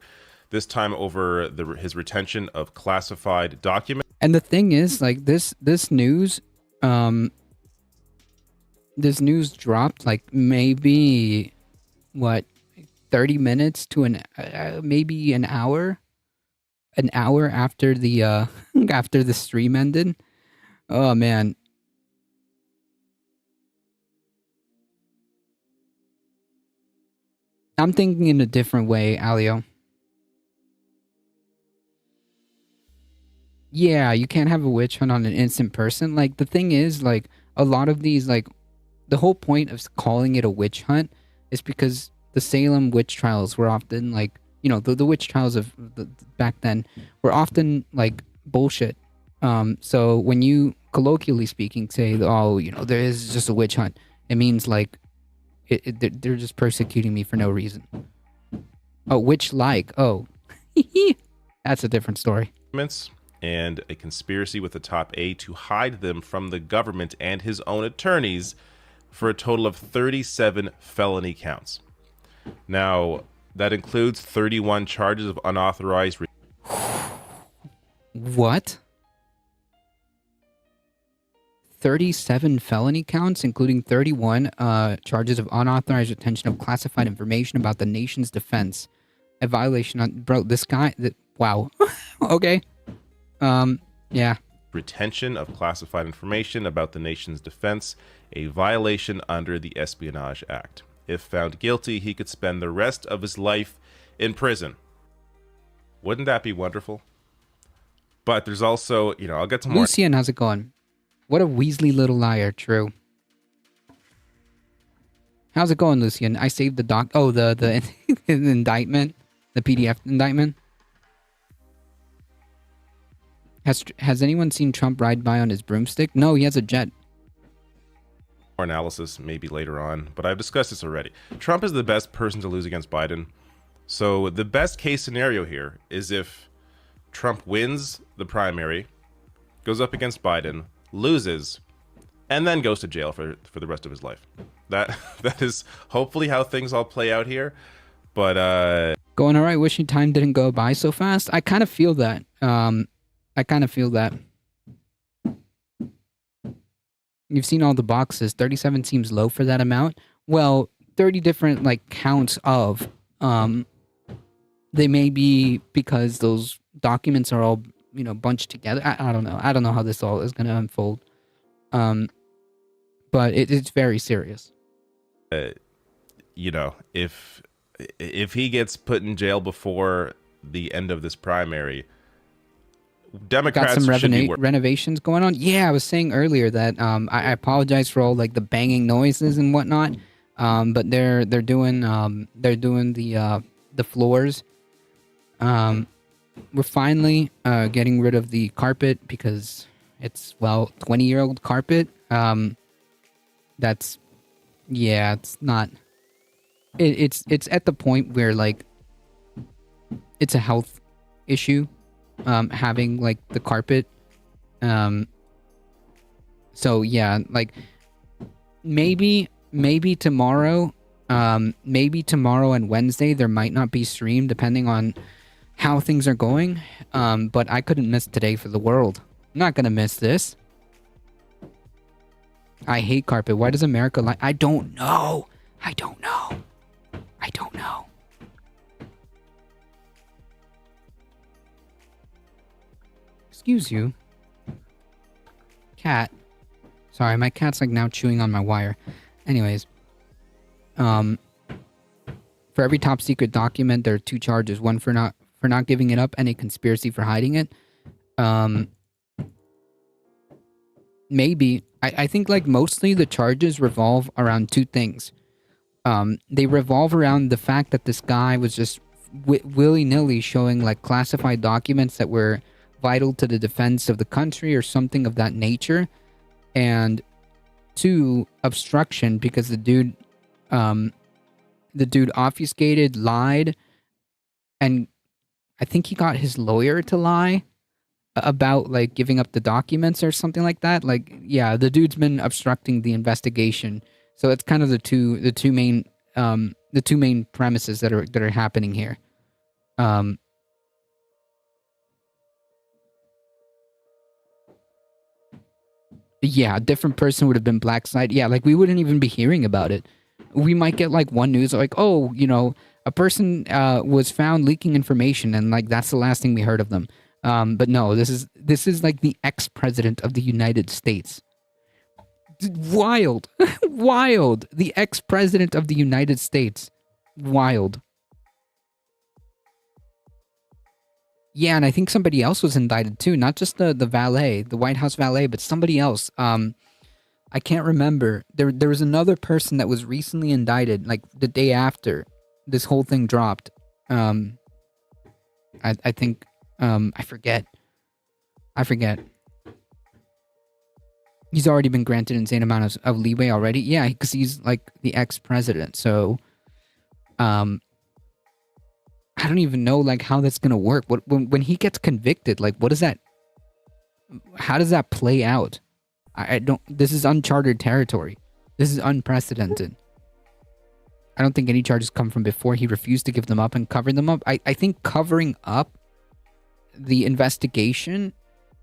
This time over his retention of classified documents. And the thing is, like this news, this news dropped like maybe what 30 minutes to maybe an hour after the after the stream ended. Oh man. I'm thinking in a different way, Alio. Yeah, you can't have a witch hunt on an innocent person. Like, the thing is, like, a lot of these, like, the whole point of calling it a witch hunt is because the Salem witch trials were often, like, you know, the witch trials of back then were often, like, bullshit. So when you, colloquially speaking, say, oh, you know, there is just a witch hunt, it means, like, they're just persecuting me for no reason. Oh, witch-like. Oh. That's a different story. And a conspiracy with the top aide to hide them from the government and his own attorneys for a total of 37 felony counts. Now, that includes 31 charges of unauthorized... What? 37 felony counts, including 31 charges of unauthorized retention of classified information about the nation's defense. A violation on... Bro, this guy... wow. Okay. Yeah. Retention of classified information about the nation's defense, a violation under the Espionage Act. If found guilty, he could spend the rest of his life in prison. Wouldn't that be wonderful? But there's also, you know, I'll get to more. Lucian, how's it going? What a Weasley little liar, true. How's it going, Lucian? I saved the the indictment, the PDF indictment. Has anyone seen Trump ride by on his broomstick? No, he has a jet. More analysis maybe later on, but I've discussed this already. Trump is the best person to lose against Biden. So the best case scenario here is if Trump wins the primary, goes up against Biden, loses, and then goes to jail for the rest of his life. That is hopefully how things all play out here. But going all right. Wishing time didn't go by so fast. I kind of feel that. I kind of feel that. You've seen all the boxes. 37 seems low for that amount. Well, 30 different like counts of they may be because those documents are all, you know, bunched together. I don't know. I don't know how this all is going to unfold. But it's very serious. You know, if he gets put in jail before the end of this primary, Democrats got some should be renovations going on. Yeah, I was saying earlier that I apologize for all like the banging noises and whatnot. But they're doing the floors. We're finally getting rid of the carpet because it's 20-year-old carpet. That's it's not. It's at the point where like it's a health issue. Having like the carpet. So yeah, like maybe tomorrow, maybe tomorrow and Wednesday there might not be stream depending on how things are going. But I couldn't miss today for the world. I'm not gonna miss this. I hate carpet. Why does America like? I don't know. Excuse you. Cat. Sorry, my cat's like now chewing on my wire. Anyways. For every top secret document, there are 2 charges. One for not giving it up and a conspiracy for hiding it. Maybe. I think like mostly the charges revolve around 2 things. They revolve around the fact that this guy was just willy-nilly showing like classified documents that were vital to the defense of the country or something of that nature. And 2, obstruction, because the dude obfuscated, lied, and I think he got his lawyer to lie about like giving up the documents or something like that. Like, yeah, the dude's been obstructing the investigation. So it's kind of the two main premises that are happening here. Yeah, a different person would have been black-side. Yeah, like we wouldn't even be hearing about it. We might get like one news like, oh, you know, a person was found leaking information, and like that's the last thing we heard of them. But no, this is like the ex-president of the United States. Wild. Wild. The ex-president of the United States. Wild. Yeah, and I think somebody else was indicted too, not just the valet, the White House valet, but somebody else. I can't remember. There was another person that was recently indicted, like the day after this whole thing dropped. I think I forget. He's already been granted insane amount of leeway already. Yeah, because he's like the ex-president. So, I don't even know like how that's gonna work. When he gets convicted, like what is that? How does that play out? I don't. This is uncharted territory. This is unprecedented. I don't think any charges come from before. He refused to give them up and cover them up. I think covering up the investigation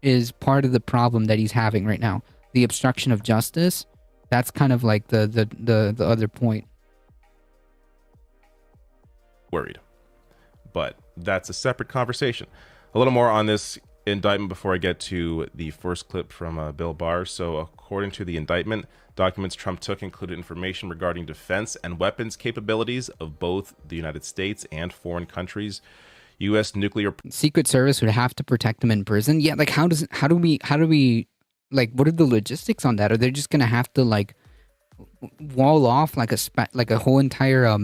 is part of the problem that he's having right now. The obstruction of justice. That's kind of like the other point. Worried. But that's a separate conversation. A little more on this indictment before I get to the first clip from Bill Barr. So according to the indictment, documents Trump took included information regarding defense and weapons capabilities of both the United States and foreign countries. U.S. nuclear Secret Service would have to protect him in prison. Yeah, like how do we like what are the logistics on that? Are they just gonna have to like wall off like a whole entire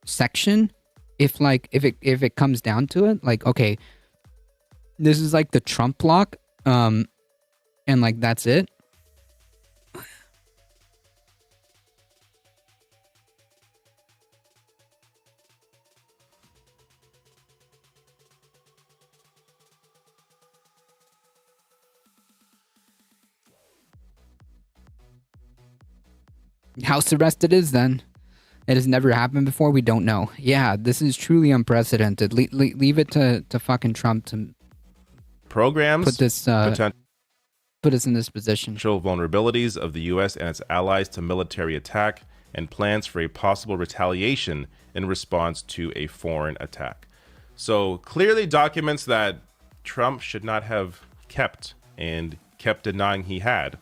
section? If it comes down to it, like, okay, this is like the Trump block, and like that's it. House arrest it is then. It has never happened before. We don't know. Yeah, this is truly unprecedented. Leave it to fucking Trump to programs put this put us in this position. Potential vulnerabilities of the U.S. and its allies to military attack and plans for a possible retaliation in response to a foreign attack. So clearly documents that Trump should not have kept and kept denying he had.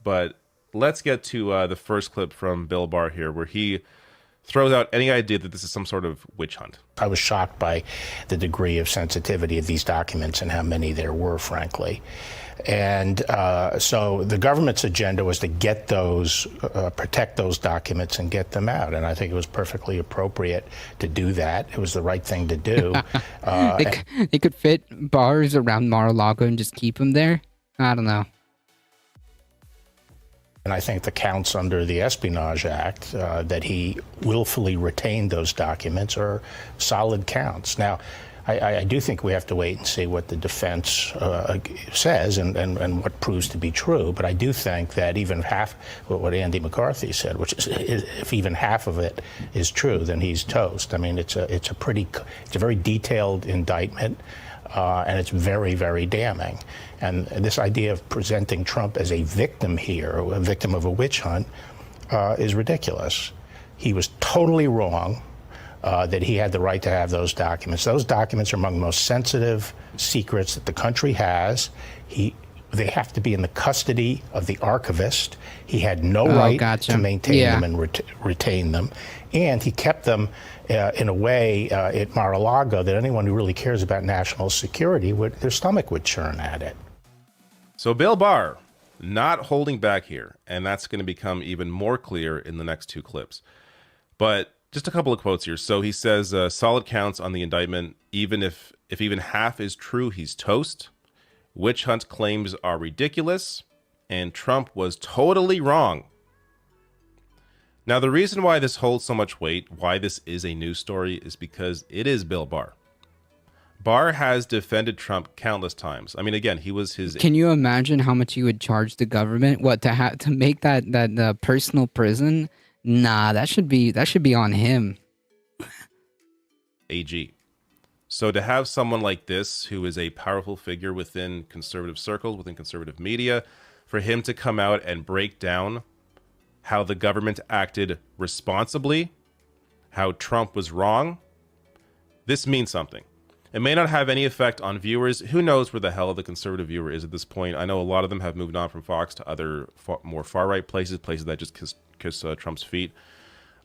But let's get to the first clip from Bill Barr here, where he throws out any idea that this is some sort of witch hunt. I was shocked by the degree of sensitivity of these documents and how many there were, frankly. And so the government's agenda was to get those, protect those documents and get them out. And I think it was perfectly appropriate to do that. It was the right thing to do. They could fit bars around Mar-a-Lago and just keep them there. I don't know. And I think the counts under the Espionage Act that he willfully retained those documents are solid counts. Now, I do think we have to wait and see what the defense says and what proves to be true. But I do think that even half what Andy McCarthy said, which is if even half of it is true, then he's toast. I mean, it's a very detailed indictment. And it's very, very damning. And this idea of presenting Trump as a victim here, a victim of a witch hunt, is ridiculous. He was totally wrong that he had the right to have those documents. Those documents are among the most sensitive secrets that the country has. They have to be in the custody of the archivist. He had no right to maintain them and retain them. And he kept them in a way at Mar-a-Lago that anyone who really cares about national security, their stomach would churn at it. So Bill Barr, not holding back here, and that's going to become even more clear in the next two clips. But Just a couple of quotes here. So he says, solid counts on the indictment. Even if even half is true, he's toast. Witch hunt claims are ridiculous. And Trump was totally wrong. Now, the reason why this holds so much weight, why this is a news story, is because it is Bill Barr. Barr has defended Trump countless times. I mean, again, he was his... Can you imagine how much you would charge the government? What, to make that personal prison? Nah, that should be on him. AG. So to have someone like this, who is a powerful figure within conservative circles, within conservative media, for him to come out and break down how the government acted responsibly, how Trump was wrong, this means something. It may not have any effect on viewers. Who knows where the hell the conservative viewer is at this point? I know a lot of them have moved on from Fox to other more far-right places that just kiss Trump's feet.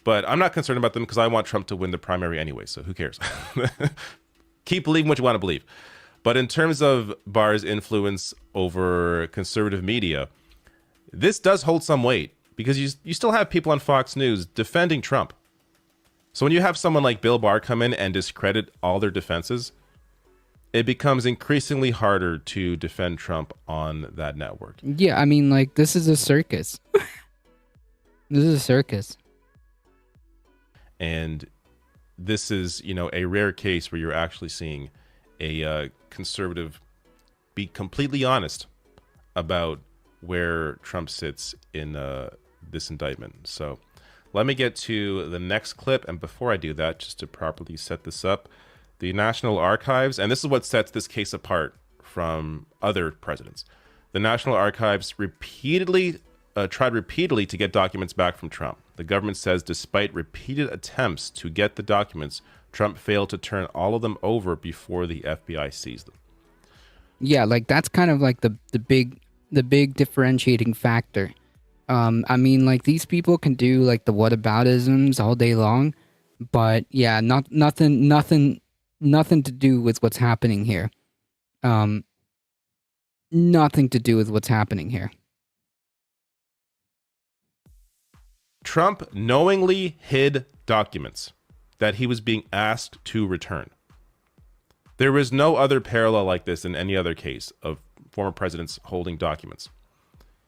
But I'm not concerned about them because I want Trump to win the primary anyway, so who cares? Keep believing what you want to believe. But in terms of Barr's influence over conservative media, this does hold some weight because you still have people on Fox News defending Trump. So when you have someone like Bill Barr come in and discredit all their defenses, it becomes increasingly harder to defend Trump on that network. Yeah, I mean, like, this is a circus. This is a circus. And this is, a rare case where you're actually seeing a conservative be completely honest about where Trump sits in this indictment. So let me get to the next clip. And before I do that, just to properly set this up, the National Archives, and this is what sets this case apart from other presidents. The National Archives tried repeatedly to get documents back from Trump. The government says despite repeated attempts to get the documents, Trump failed to turn all of them over before the FBI seized them. Yeah, like that's kind of like the big differentiating factor. I mean, like these people can do like the whataboutisms all day long, but yeah, nothing to do with what's happening here. Nothing to do with what's happening here. Trump knowingly hid documents that he was being asked to return. There is no other parallel like this in any other case of former presidents holding documents.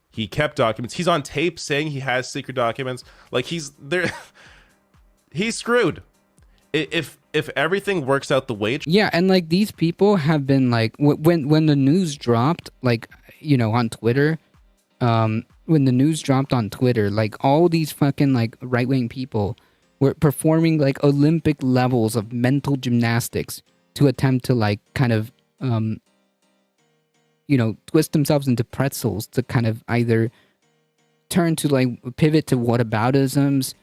He kept documents. He's on tape saying he has secret documents. Like he's there. He's screwed. If everything works out the way it Yeah, and like these people have been like when the news dropped, like on Twitter, when the news dropped on Twitter, like all these fucking like right-wing people were performing like Olympic levels of mental gymnastics to attempt to like kind of twist themselves into pretzels to kind of either turn to like pivot to whataboutisms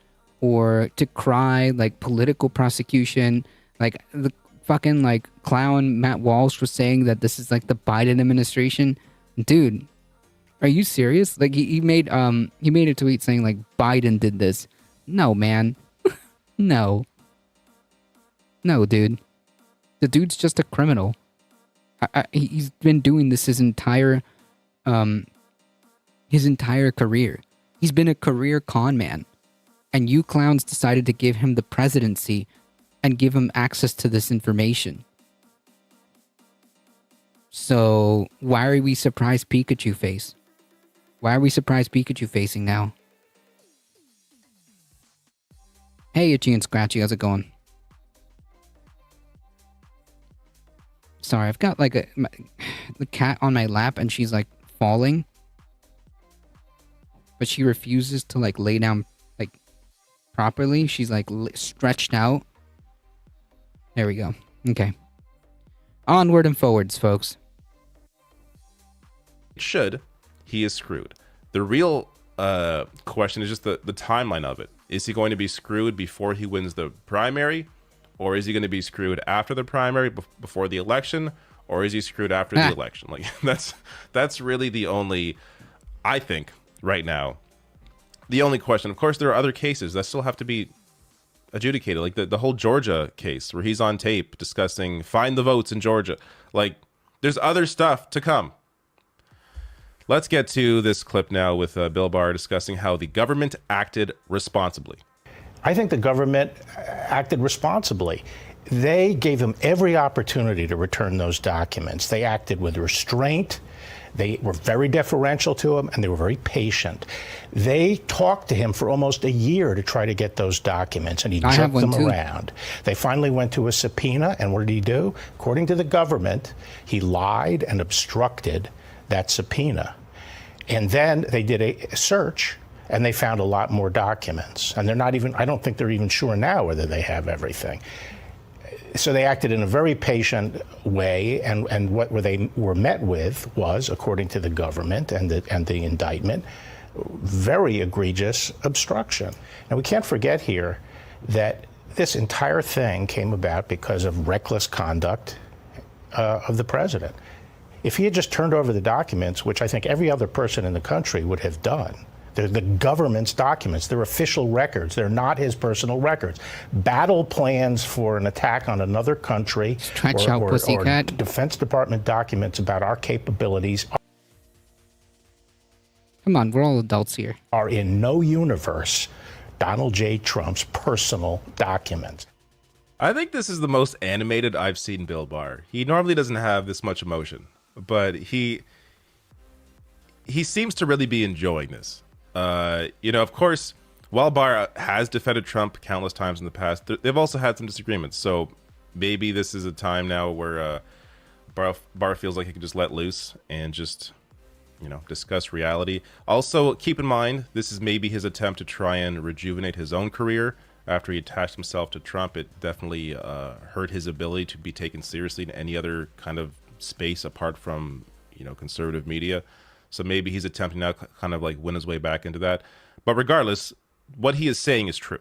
or to cry like political prosecution. Like the fucking like clown Matt Walsh was saying that this is like the Biden administration. Dude, are you serious? Like he made a tweet saying like Biden did this. No, man. No, dude. The dude's just a criminal. He's been doing this his entire career. He's been a career con man. And you clowns decided to give him the presidency and give him access to this information. So why are we surprised Pikachu face? Why are we surprised Pikachu facing now? Hey, Itchy and Scratchy, how's it going? Sorry, I've got like the cat on my lap and she's like falling. But she refuses to like lay down like properly. She's like stretched out. There we go. Okay. Onward and forwards, folks. should, he is screwed. The real question is just the timeline of it. Is he going to be screwed before he wins the primary? Or is he going to be screwed after the primary, before the election? Or is he screwed after the election? Like that's really the only, I think, right now, the only question. Of course, there are other cases that still have to be adjudicated, like the whole Georgia case where he's on tape discussing find the votes in Georgia. Like, there's other stuff to come. Let's get to this clip now with Bill Barr discussing how the government acted responsibly. I think the government acted responsibly. They gave him every opportunity to return those documents. They acted with restraint. They were very deferential to him, and they were very patient. They talked to him for almost a year to try to get those documents, and he jerked them around. They finally went to a subpoena, and what did he do? According to the government, he lied and obstructed that subpoena. And then they did a search, and they found a lot more documents. And they're not even, I don't think they're even sure now whether they have everything. So they acted in a very patient way, and what they were met with was, according to the government and the indictment, very egregious obstruction. Now, we can't forget here that this entire thing came about because of reckless conduct of the president. If he had just turned over the documents, which I think every other person in the country would have done, they're the government's documents. They're official records. They're not his personal records. Battle plans for an attack on another country or Defense Department documents about our capabilities. Come on, we're all adults here. Are in no universe Donald J. Trump's personal documents. I think this is the most animated I've seen Bill Barr. He normally doesn't have this much emotion, but he seems to really be enjoying this. Of course, while Barr has defended Trump countless times in the past, they've also had some disagreements. So maybe this is a time now where Barr feels like he can just let loose and just, discuss reality. Also, keep in mind, this is maybe his attempt to try and rejuvenate his own career. After he attached himself to Trump, it definitely hurt his ability to be taken seriously in any other kind of space apart from, conservative media. So maybe he's attempting now kind of like win his way back into that. But regardless, what he is saying is true.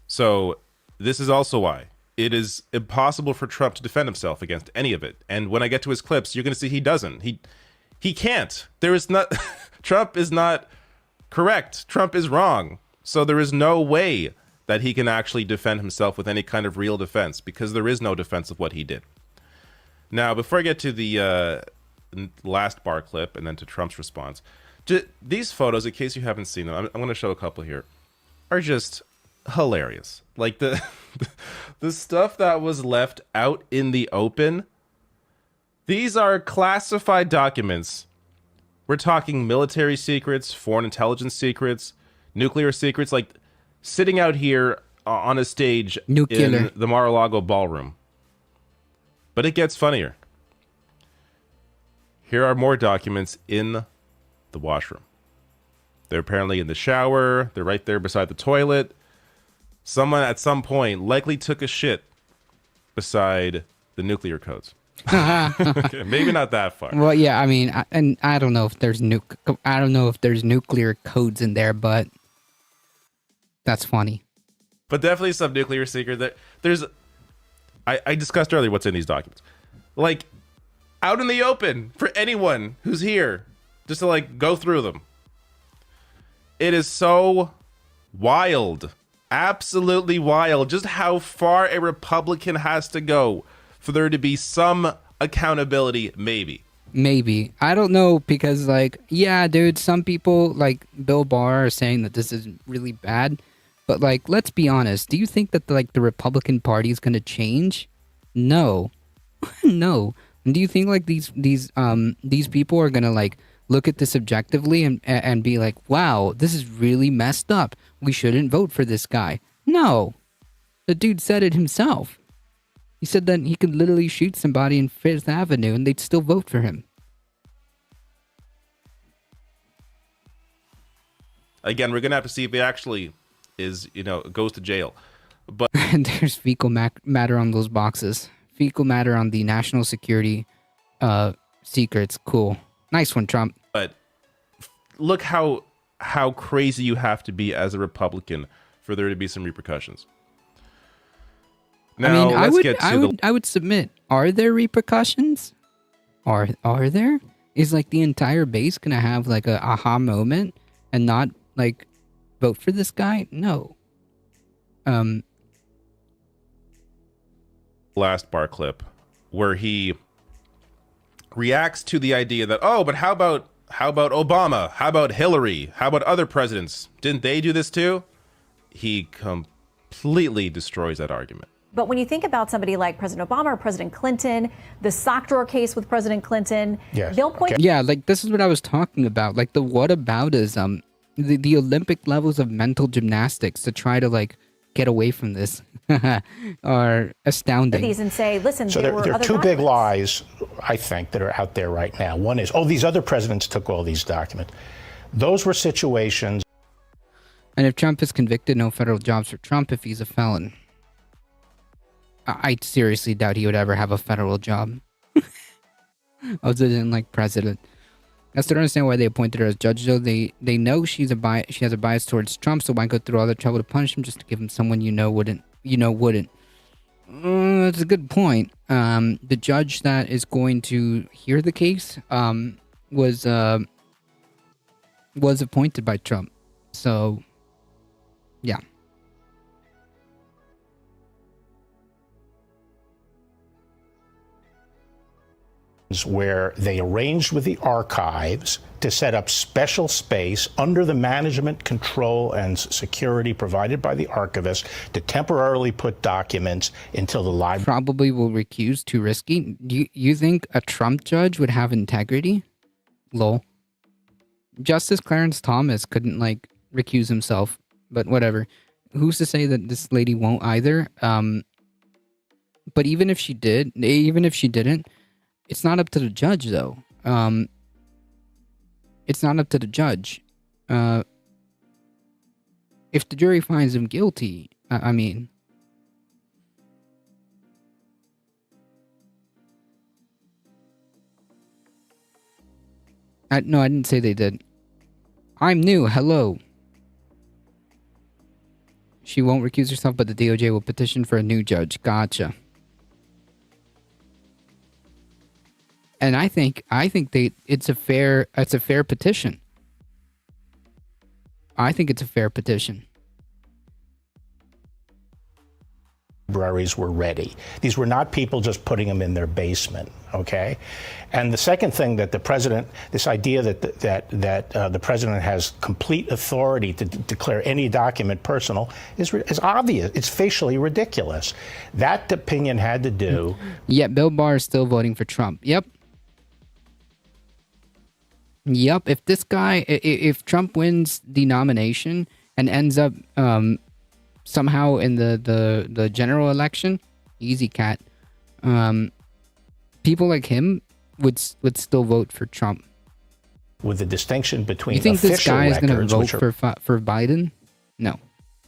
So this is also why it is impossible for Trump to defend himself against any of it. And when I get to his clips, you're going to see he doesn't. He can't. There is not. Trump is not correct. Trump is wrong. So there is no way that he can actually defend himself with any kind of real defense, because there is no defense of what he did. Now, before I get to the last Barr clip and then to Trump's response, these photos, in case you haven't seen them, I'm going to show a couple here, are just hilarious. Like the stuff that was left out in the open, these are classified documents. We're talking military secrets, foreign intelligence secrets, nuclear secrets, like sitting out here on a stage in the Mar-a-Lago ballroom. But it gets funnier. Here are more documents in the washroom. They're apparently in the shower. They're right there beside the toilet. Someone at some point likely took a shit beside the nuclear codes. Okay, maybe not that far. Well, yeah, I mean, I don't know if there's nuclear codes in there, but that's funny. But definitely some nuclear secret. I discussed earlier what's in these documents. Like, out in the open for anyone who's here, just to go through them. It is so wild, absolutely wild, just how far a Republican has to go for there to be some accountability. Maybe I don't know, because yeah, dude, some people like Bill Barr are saying that this is really bad, but let's be honest. Do you think that the Republican Party is going to change? No. No. Do you think these people are gonna look at this objectively and be like, wow, this is really messed up. We shouldn't vote for this guy? No. The dude said it himself. He said that he could literally shoot somebody in Fifth Avenue and they'd still vote for him. Again, we're gonna have to see if he actually is, goes to jail. But there's fecal matter on those boxes. Fecal matter on the national security secrets. Cool. Nice one, Trump. But look how crazy you have to be as a Republican for there to be some repercussions. Now, I would submit, are there repercussions? Are there? Is the entire base gonna have a aha moment and not vote for this guy? No. Last Barr clip where he reacts to the idea that, but how about Obama? How about Hillary? How about other presidents? Didn't they do this too? he completely destroys that argument. But when you think about somebody like President Obama or President Clinton, the sock drawer case with President Clinton, Yes. they'll point Yeah, like this is what I was talking about. Like the whataboutism, the Olympic levels of mental gymnastics to try to like get away from this are astounding. these and say, listen, So there there were are other two big documents. lies, I think, that are out there right now. One is, these other presidents took all these documents. Those were situations. And if Trump is convicted, no federal jobs for Trump if he's a felon. I seriously doubt he would ever have a federal job. Other than like president. I still don't understand why they appointed her as judge though. They know she has a bias towards Trump, so why go through all the trouble to punish him just to give him someone you know wouldn't. That's a good point. The judge that is going to hear the case was appointed by Trump. So yeah. Where they arranged with the archives to set up special space under the management, control, and security provided by the archivist to temporarily put documents until the library. Probably will recuse. Too risky. You think a Trump judge would have integrity? Lol. Justice Clarence Thomas couldn't like recuse himself, but whatever. Who's to say that this lady won't either? But even if she didn't, it's not up to the judge though. It's not up to the judge. If the jury finds him guilty, I mean. No, I didn't say they did. I'm new. Hello. She won't recuse herself, but the DOJ will petition for a new judge. Gotcha. And I think it's a fair petition. I think it's a fair petition. Libraries were ready. These were not people just putting them in their basement, okay? And the second thing that the president, this idea that the president has complete authority to declare any document personal is obvious. It's facially ridiculous. That opinion had to do. Yet Bill Barr is still voting for Trump. Yep. If this guy, if Trump wins the nomination and ends up somehow in the general election, easy cat. People like him would still vote for Trump. With the distinction between you think this guy is going to vote for Biden? No.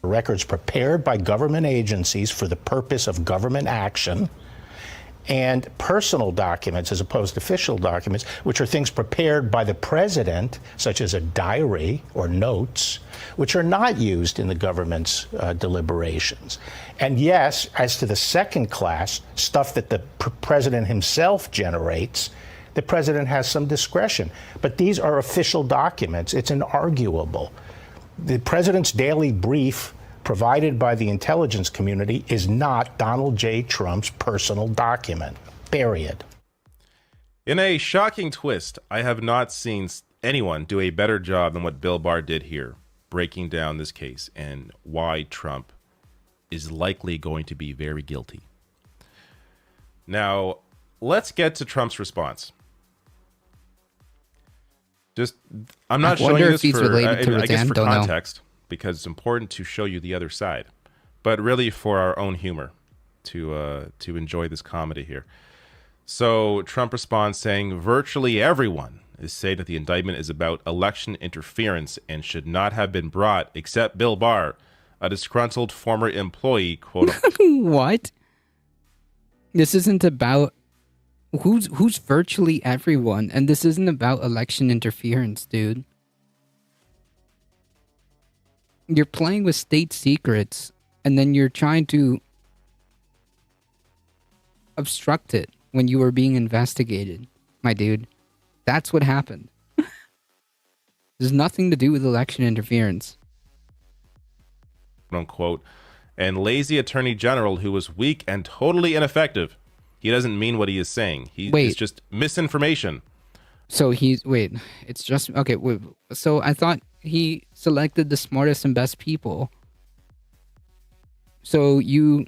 Records prepared by government agencies for the purpose of government action, and personal documents as opposed to official documents, which are things prepared by the president, such as a diary or notes, which are not used in the government's deliberations. And yes, as to the second class, stuff that the president himself generates, the president has some discretion. But these are official documents. It's inarguable. The president's daily brief provided by the intelligence community is not Donald J. Trump's personal document, period. In a shocking twist, I have not seen anyone do a better job than what Bill Barr did here, breaking down this case and why Trump is likely going to be very guilty. Now, let's get to Trump's response. I'm not showing this for context, because it's important to show you the other side, but really for our own humor, to enjoy this comedy here. So Trump responds saying, virtually everyone is saying that the indictment is about election interference and should not have been brought, except Bill Barr, a disgruntled former employee, quote. What? This isn't about who's virtually everyone, and this isn't about election interference, dude. You're playing with state secrets, and then you're trying to obstruct it when you were being investigated, my dude. That's what happened. There's nothing to do with election interference. Unquote. And lazy attorney general who was weak and totally ineffective. He doesn't mean what he is saying. It's just misinformation. So it's just, okay, so I thought he selected the smartest and best people So you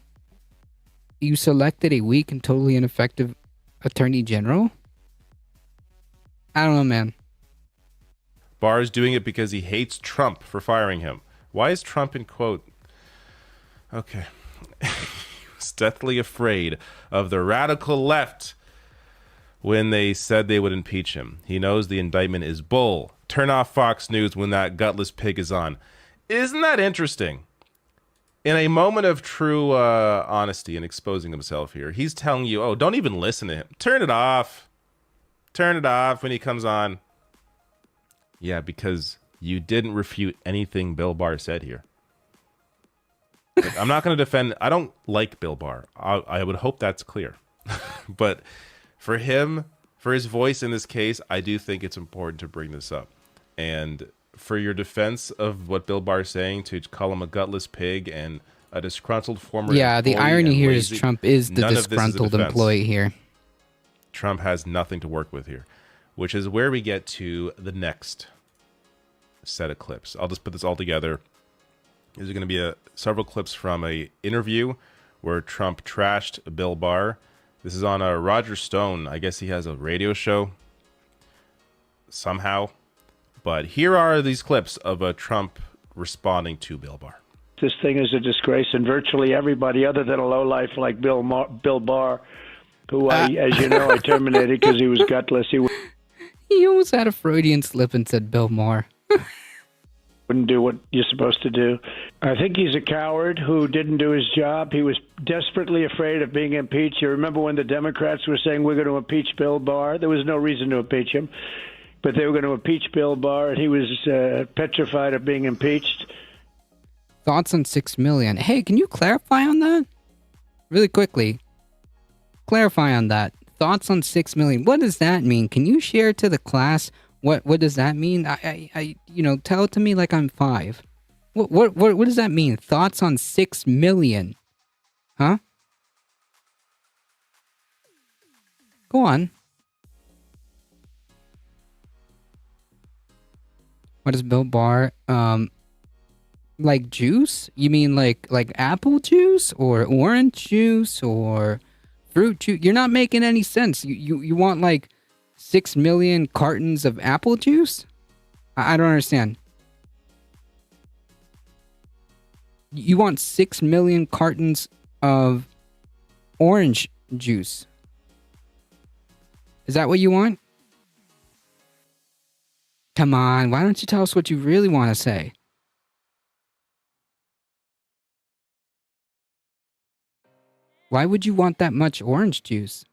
selected a weak and totally ineffective attorney general? I don't know, man. Barr is doing it because he hates Trump for firing him. Why is Trump in quote? Okay. He was deathly afraid of the radical left when they said they would impeach him. He knows the indictment is bull. Turn off Fox News when that gutless pig is on. Isn't that interesting? In a moment of true honesty and exposing himself here, he's telling you, oh, don't even listen to him. Turn it off. Turn it off when he comes on. Yeah, because you didn't refute anything Bill Barr said here. Look, I'm not going to defend. I don't like Bill Barr. I would hope that's clear. But for him, for his voice in this case, I do think it's important to bring this up. And for your defense of what Bill Barr is saying, to call him a gutless pig and a disgruntled former Yeah, the employee irony and here lazy, is Trump is the none of this is a disgruntled defense. employee here. Trump has nothing to work with here, which is where we get to the next set of clips. I'll just put this all together. These are going to be several clips from a interview where Trump trashed Bill Barr. This is on Roger Stone. I guess he has a radio show somehow. But here are these clips of Trump responding to Bill Barr. This thing is a disgrace, and virtually everybody other than a lowlife like Bill Barr, who, as you know, I terminated because he was gutless. He almost had a Freudian slip and said Bill Maher. Wouldn't do what you're supposed to do. I think he's a coward who didn't do his job. He was desperately afraid of being impeached. You remember when the Democrats were saying we're going to impeach Bill Barr? There was no reason to impeach him, but they were going to impeach Bill Barr, and he was petrified of being impeached. Thoughts on 6 million? Hey, can you clarify on that? Really quickly. Clarify on that. Thoughts on 6 million. What does that mean? Can you share to the class what does that mean? I tell it to me like I'm 5. What does that mean? Thoughts on 6 million? Huh? Go on. What is Bill Barr? Like juice? You mean like apple juice or orange juice or fruit juice? You're not making any sense. You want like 6 million cartons of apple juice? I don't understand. You want 6 million cartons of orange juice? Is that what you want? Come on, why don't you tell us what you really want to say? Why would you want that much orange juice?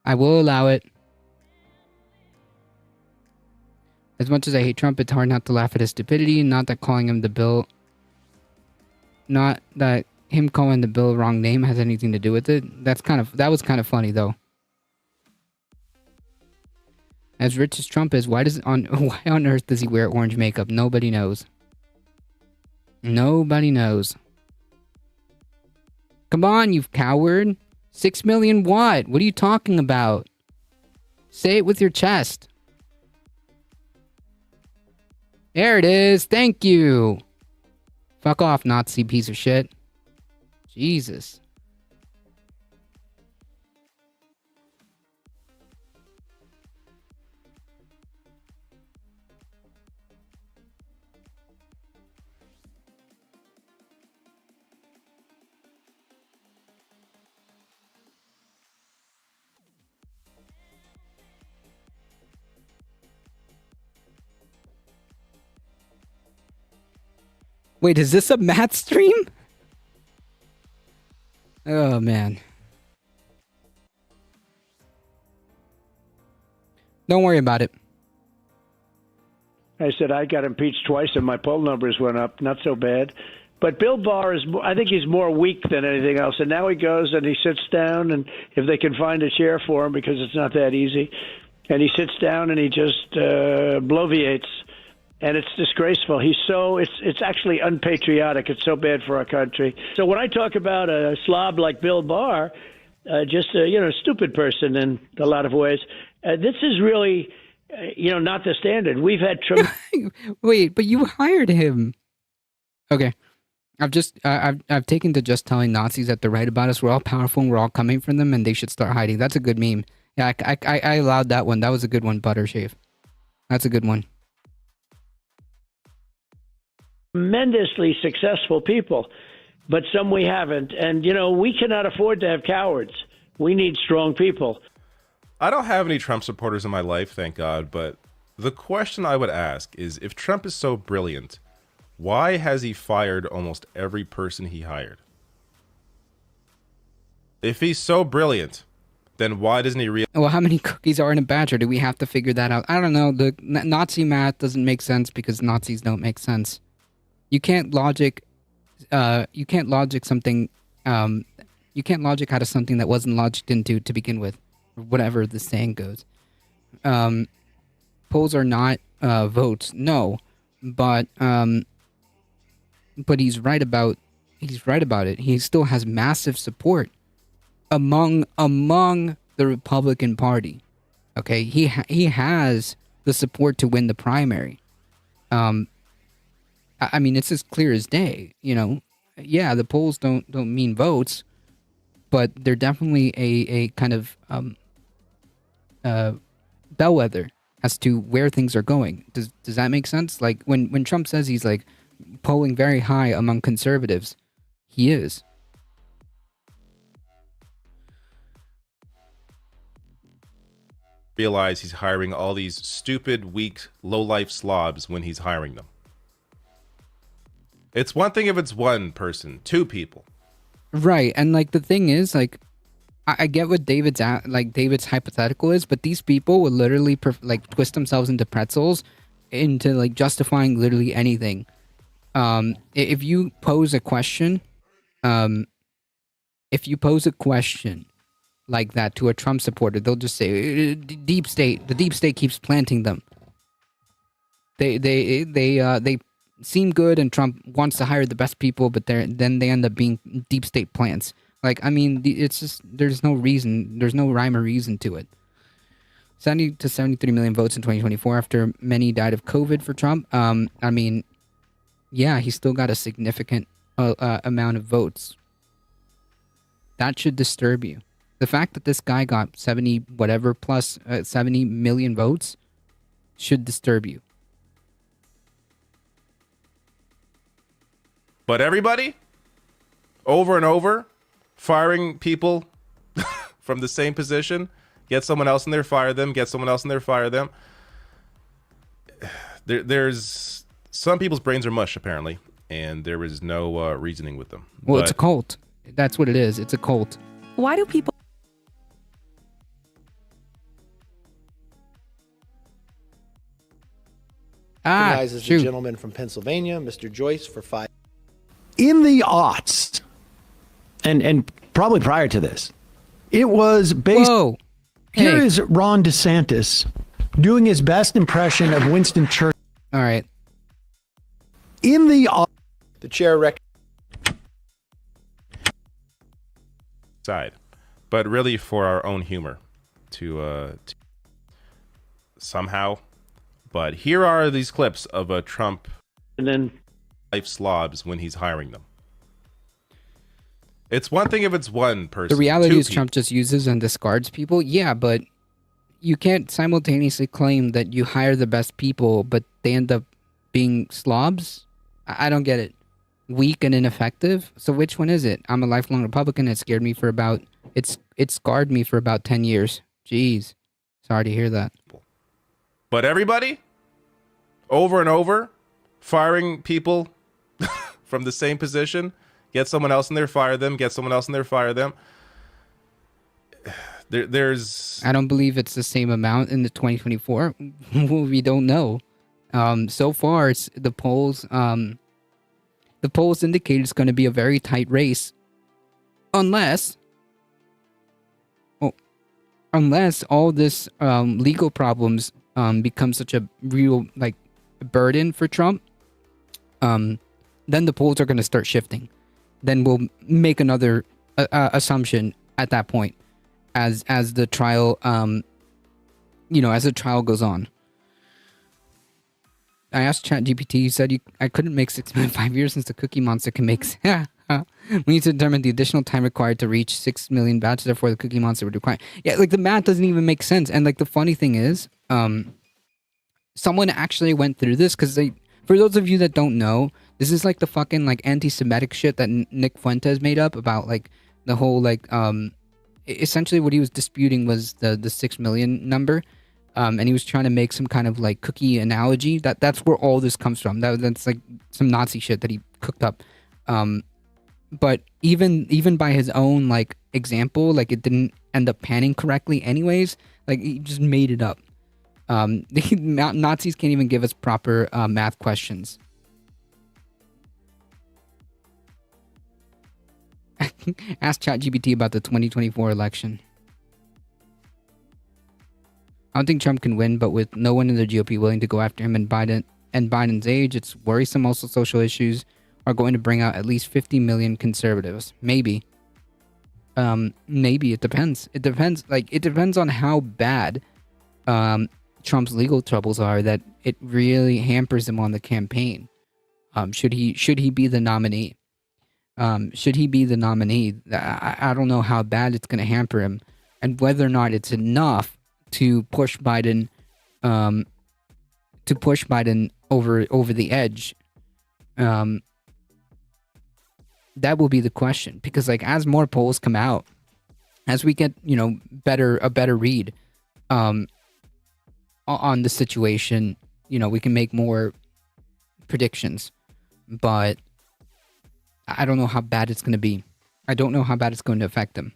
I will allow it. As much as I hate Trump, it's hard not to laugh at his stupidity. Not that calling him the Bill... Not that him calling the Bill wrong name has anything to do with it. That was kind of funny, though. As rich as Trump is, why on earth does he wear orange makeup? Nobody knows. Nobody knows. Come on, you coward. 6 million what? What are you talking about? Say it with your chest. There it is. Thank you. Fuck off, Nazi piece of shit. Jesus. Wait, is this a Matt stream? Oh, man. Don't worry about it. I said I got impeached twice and my poll numbers went up. Not so bad. But Bill Barr I think he's more weak than anything else. And now he goes and he sits down, and if they can find a chair for him, because it's not that easy, and he sits down and he just bloviates. And it's disgraceful. It's actually unpatriotic. It's so bad for our country. So when I talk about a slob like Bill Barr, just a stupid person in a lot of ways. This is really, not the standard. We've had Wait, but you hired him. Okay. I've taken to just telling Nazis that they're right about us. We're all powerful and we're all coming from them and they should start hiding. That's a good meme. Yeah, I allowed that one. That was a good one, Buttershave. That's a good one. tremendously successful people, but some we haven't. And, we cannot afford to have cowards. We need strong people. I don't have any Trump supporters in my life, thank God, but the question I would ask is, if Trump is so brilliant, why has he fired almost every person he hired? If he's so brilliant, then why doesn't he realize? Well, how many cookies are in a batch, or do we have to figure that out? I don't know. The Nazi math doesn't make sense because Nazis don't make sense. You can't logic something. You can't logic out of something that wasn't logicked into to begin with, or whatever the saying goes. Polls are not votes, no, but he's right about it. He still has massive support among the Republican Party. Okay, he has the support to win the primary. I mean, it's as clear as day. Yeah, the polls don't mean votes, but they're definitely a kind of bellwether as to where things are going. Does that make sense? Like when Trump says he's like polling very high among conservatives, he is. Realize he's hiring all these stupid, weak, low-life slobs when he's hiring them. It's one thing if it's one person, two people. Right, and like the thing is, like, I get what David's hypothetical is, but these people will literally twist themselves into pretzels into like justifying literally anything. If you pose a question, like that to a Trump supporter, they'll just say deep state. The deep state keeps planting them. They seem good, and Trump wants to hire the best people, but then they end up being deep state plants. Like, I mean, it's just there's no rhyme or reason to it. 70 to 73 million votes in 2024 after many died of COVID for Trump. I mean, yeah, he still got a significant amount of votes. That should disturb you. The fact that this guy got 70 million votes should disturb you. But everybody, over and over, firing people from the same position, get someone else in there, fire them, get someone else in there, fire them. There's some people's brains are mush, apparently, and there is no reasoning with them. Well, it's a cult. That's what it is. It's a cult. Why do people... Recognizes the gentleman from Pennsylvania, Mr. Joyce, for 5. In the aughts, and probably prior to this, it was based. Whoa. Here is Ron DeSantis doing his best impression of Winston Churchill. All right. In the chair side, but really for our own humor to somehow. But here are these clips of a Trump and then life slobs when he's hiring them. It's one thing if it's one person. The reality is people. Trump just uses and discards people. Yeah, but you can't simultaneously claim that you hire the best people, but they end up being slobs. I don't get it. Weak and ineffective. So which one is it? I'm a lifelong Republican. It scared me for about. It scarred me for about 10 years. Jeez, sorry to hear that. But everybody, over and over, firing people from the same position, get someone else in there, fire them, get someone else in there, fire them. There's... I don't believe it's the same amount in the 2024. We don't know. So far, it's the polls indicate it's going to be a very tight race. Unless all this legal problems become such a real burden for Trump, then the polls are going to start shifting. Then we'll make another assumption at that point, as the trial, as the trial goes on. I asked ChatGPT. You said I couldn't make 6 million in 5 years since the Cookie Monster can make. We need to determine the additional time required to reach 6 million batches. Therefore, the Cookie Monster would require. Yeah, like the math doesn't even make sense. And like the funny thing is, someone actually went through this because for those of you that don't know, this is like the fucking like anti-Semitic shit that Nick Fuentes made up about like the whole like essentially what he was disputing was the 6 million number. And he was trying to make some kind of like cookie analogy. That's where all this comes from. That's like some Nazi shit that he cooked up. But even by his own like example, like it didn't end up panning correctly anyways. Like he just made it up. Nazis can't even give us proper math questions. Ask ChatGPT about the 2024 election. I don't think Trump can win, but with no one in the GOP willing to go after him and Biden's age, it's worrisome. Also, social issues are going to bring out at least 50 million conservatives. Maybe. Maybe. It depends. It depends on how bad Trump's legal troubles are that it really hampers him on the campaign. Should he be the nominee? Should he be the nominee? I don't know how bad it's going to hamper him and whether or not it's enough to push Biden over the edge. That will be the question, because like as more polls come out, as we get a better read on the situation, we can make more predictions. But I don't know how bad it's going to be. I don't know how bad it's going to affect them.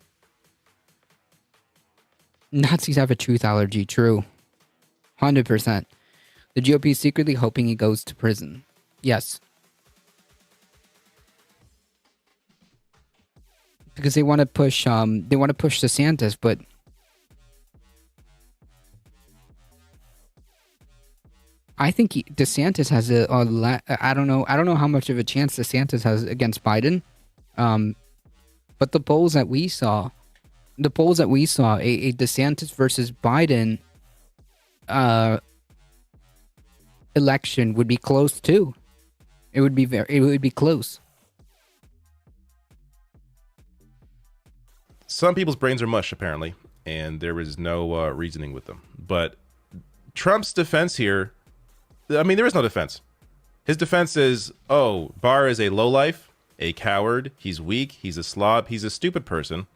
Nazis have a truth allergy. True. 100%. The GOP is secretly hoping he goes to prison. Yes. Because they want to push DeSantis, but I think DeSantis has I don't know how much of a chance DeSantis has against Biden. But the polls that we saw, a DeSantis versus Biden election would be close too. It would be close. Some people's brains are mush, apparently, and there is no reasoning with them. But Trump's defense here, I mean, there is no defense. His defense is, Barr is a lowlife, a coward, he's weak, he's a slob, he's a stupid person,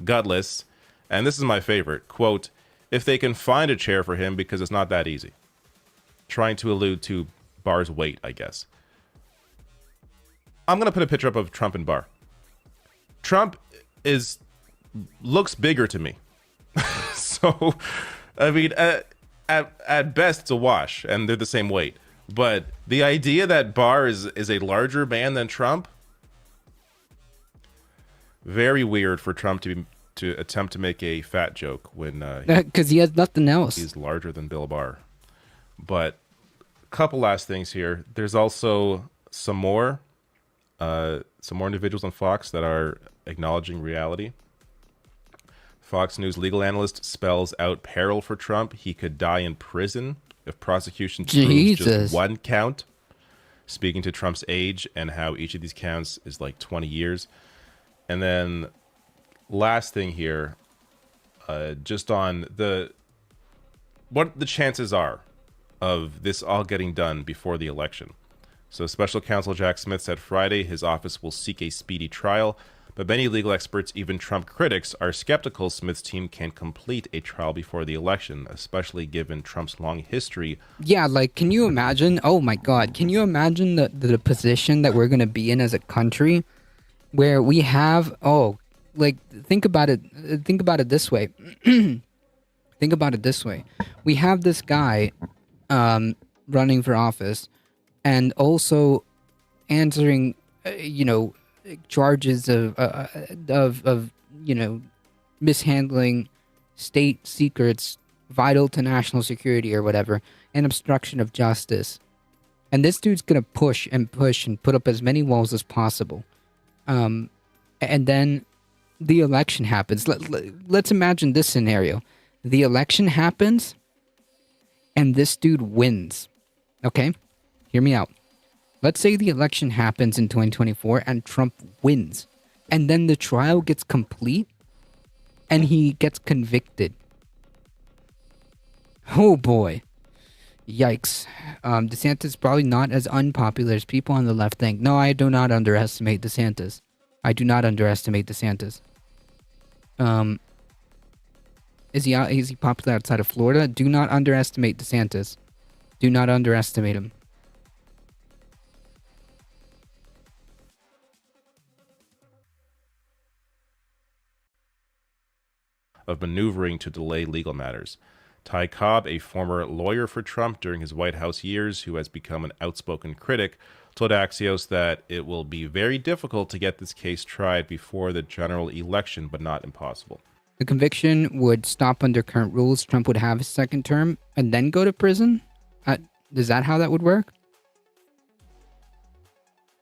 gutless, and this is my favorite, quote, if they can find a chair for him because it's not that easy. Trying to allude to Barr's weight, I guess. I'm going to put a picture up of Trump and Barr. Trump looks bigger to me. So, I mean, at best, it's a wash, and they're the same weight. But the idea that Barr is a larger man than Trump, very weird for Trump to attempt to make a fat joke when because he has nothing else. He's larger than Bill Barr. But a couple last things here. There's also some more individuals on Fox that are acknowledging reality. Fox News legal analyst spells out peril for Trump. He could die in prison if prosecution proves just one count. Speaking to Trump's age and how each of these counts is like 20 years. And then last thing here, just on what the chances are of this all getting done before the election. So special counsel Jack Smith said Friday his office will seek a speedy trial. But many legal experts, even Trump critics, are skeptical Smith's team can complete a trial before the election, especially given Trump's long history. Yeah, like, can you imagine? Oh my God, can you imagine the position that we're going to be in as a country, where we have think about it this way. Think about it this way. We have this guy running for office, and also answering, charges of mishandling state secrets vital to national security or whatever, and obstruction of justice. And this dude's gonna push and put up as many walls as possible. And then the election happens. Let's imagine this scenario. The election happens and this dude wins. Okay? Hear me out. Let's say the election happens in 2024 and Trump wins. And then the trial gets complete and he gets convicted. Oh boy. Yikes. DeSantis is probably not as unpopular as people on the left think. No, I do not underestimate DeSantis. I do not underestimate DeSantis. Is he popular outside of Florida? Do not underestimate DeSantis. Do not underestimate him. Of maneuvering to delay legal matters. Ty Cobb, a former lawyer for Trump during his White House years, who has become an outspoken critic, told Axios that it will be very difficult to get this case tried before the general election, but not impossible. The conviction would stop under current rules. Trump would have his second term and then go to prison? Is that how that would work?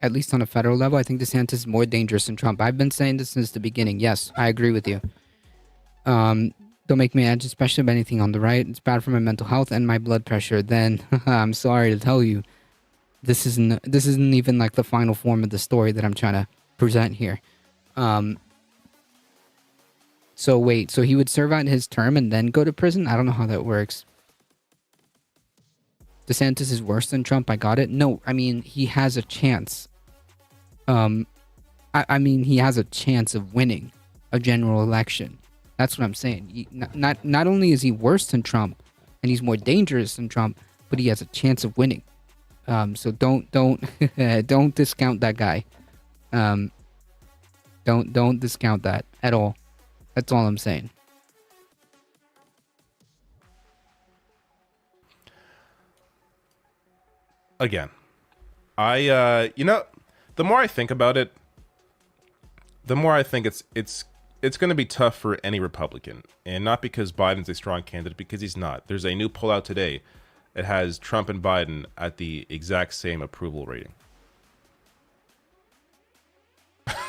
At least on a federal level, I think DeSantis is more dangerous than Trump. I've been saying this since the beginning. Yes, I agree with you. Don't make me edge, especially about anything on the right. It's bad for my mental health and my blood pressure. Then I'm sorry to tell you, this isn't even like the final form of the story that I'm trying to present here. So wait, so he would serve out his term and then go to prison? I don't know how that works. DeSantis is worse than Trump. I got it. No, I mean he has a chance. I mean he has a chance of winning a general election. That's what I'm saying. Not only is he worse than Trump, and he's more dangerous than Trump, but he has a chance of winning. So don't don't discount that guy. Don't discount that at all. That's all I'm saying. Again, the more I think about it, the more I think it's going to be tough for any Republican, and not because Biden's a strong candidate, because he's not. There's a new poll out today. It has Trump and Biden at the exact same approval rating.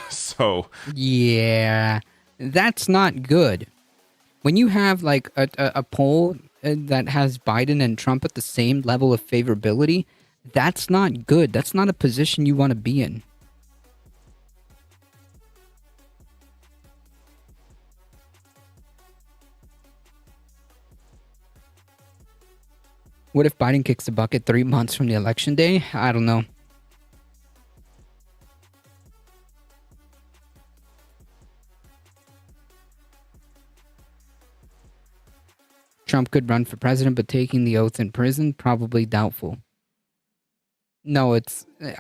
So yeah, that's not good. When you have like a poll that has Biden and Trump at the same level of favorability, that's not good. That's not a position you want to be in. What if Biden kicks the bucket 3 months from the election day? I don't know. Trump could run for president, but taking the oath in prison, probably doubtful. No,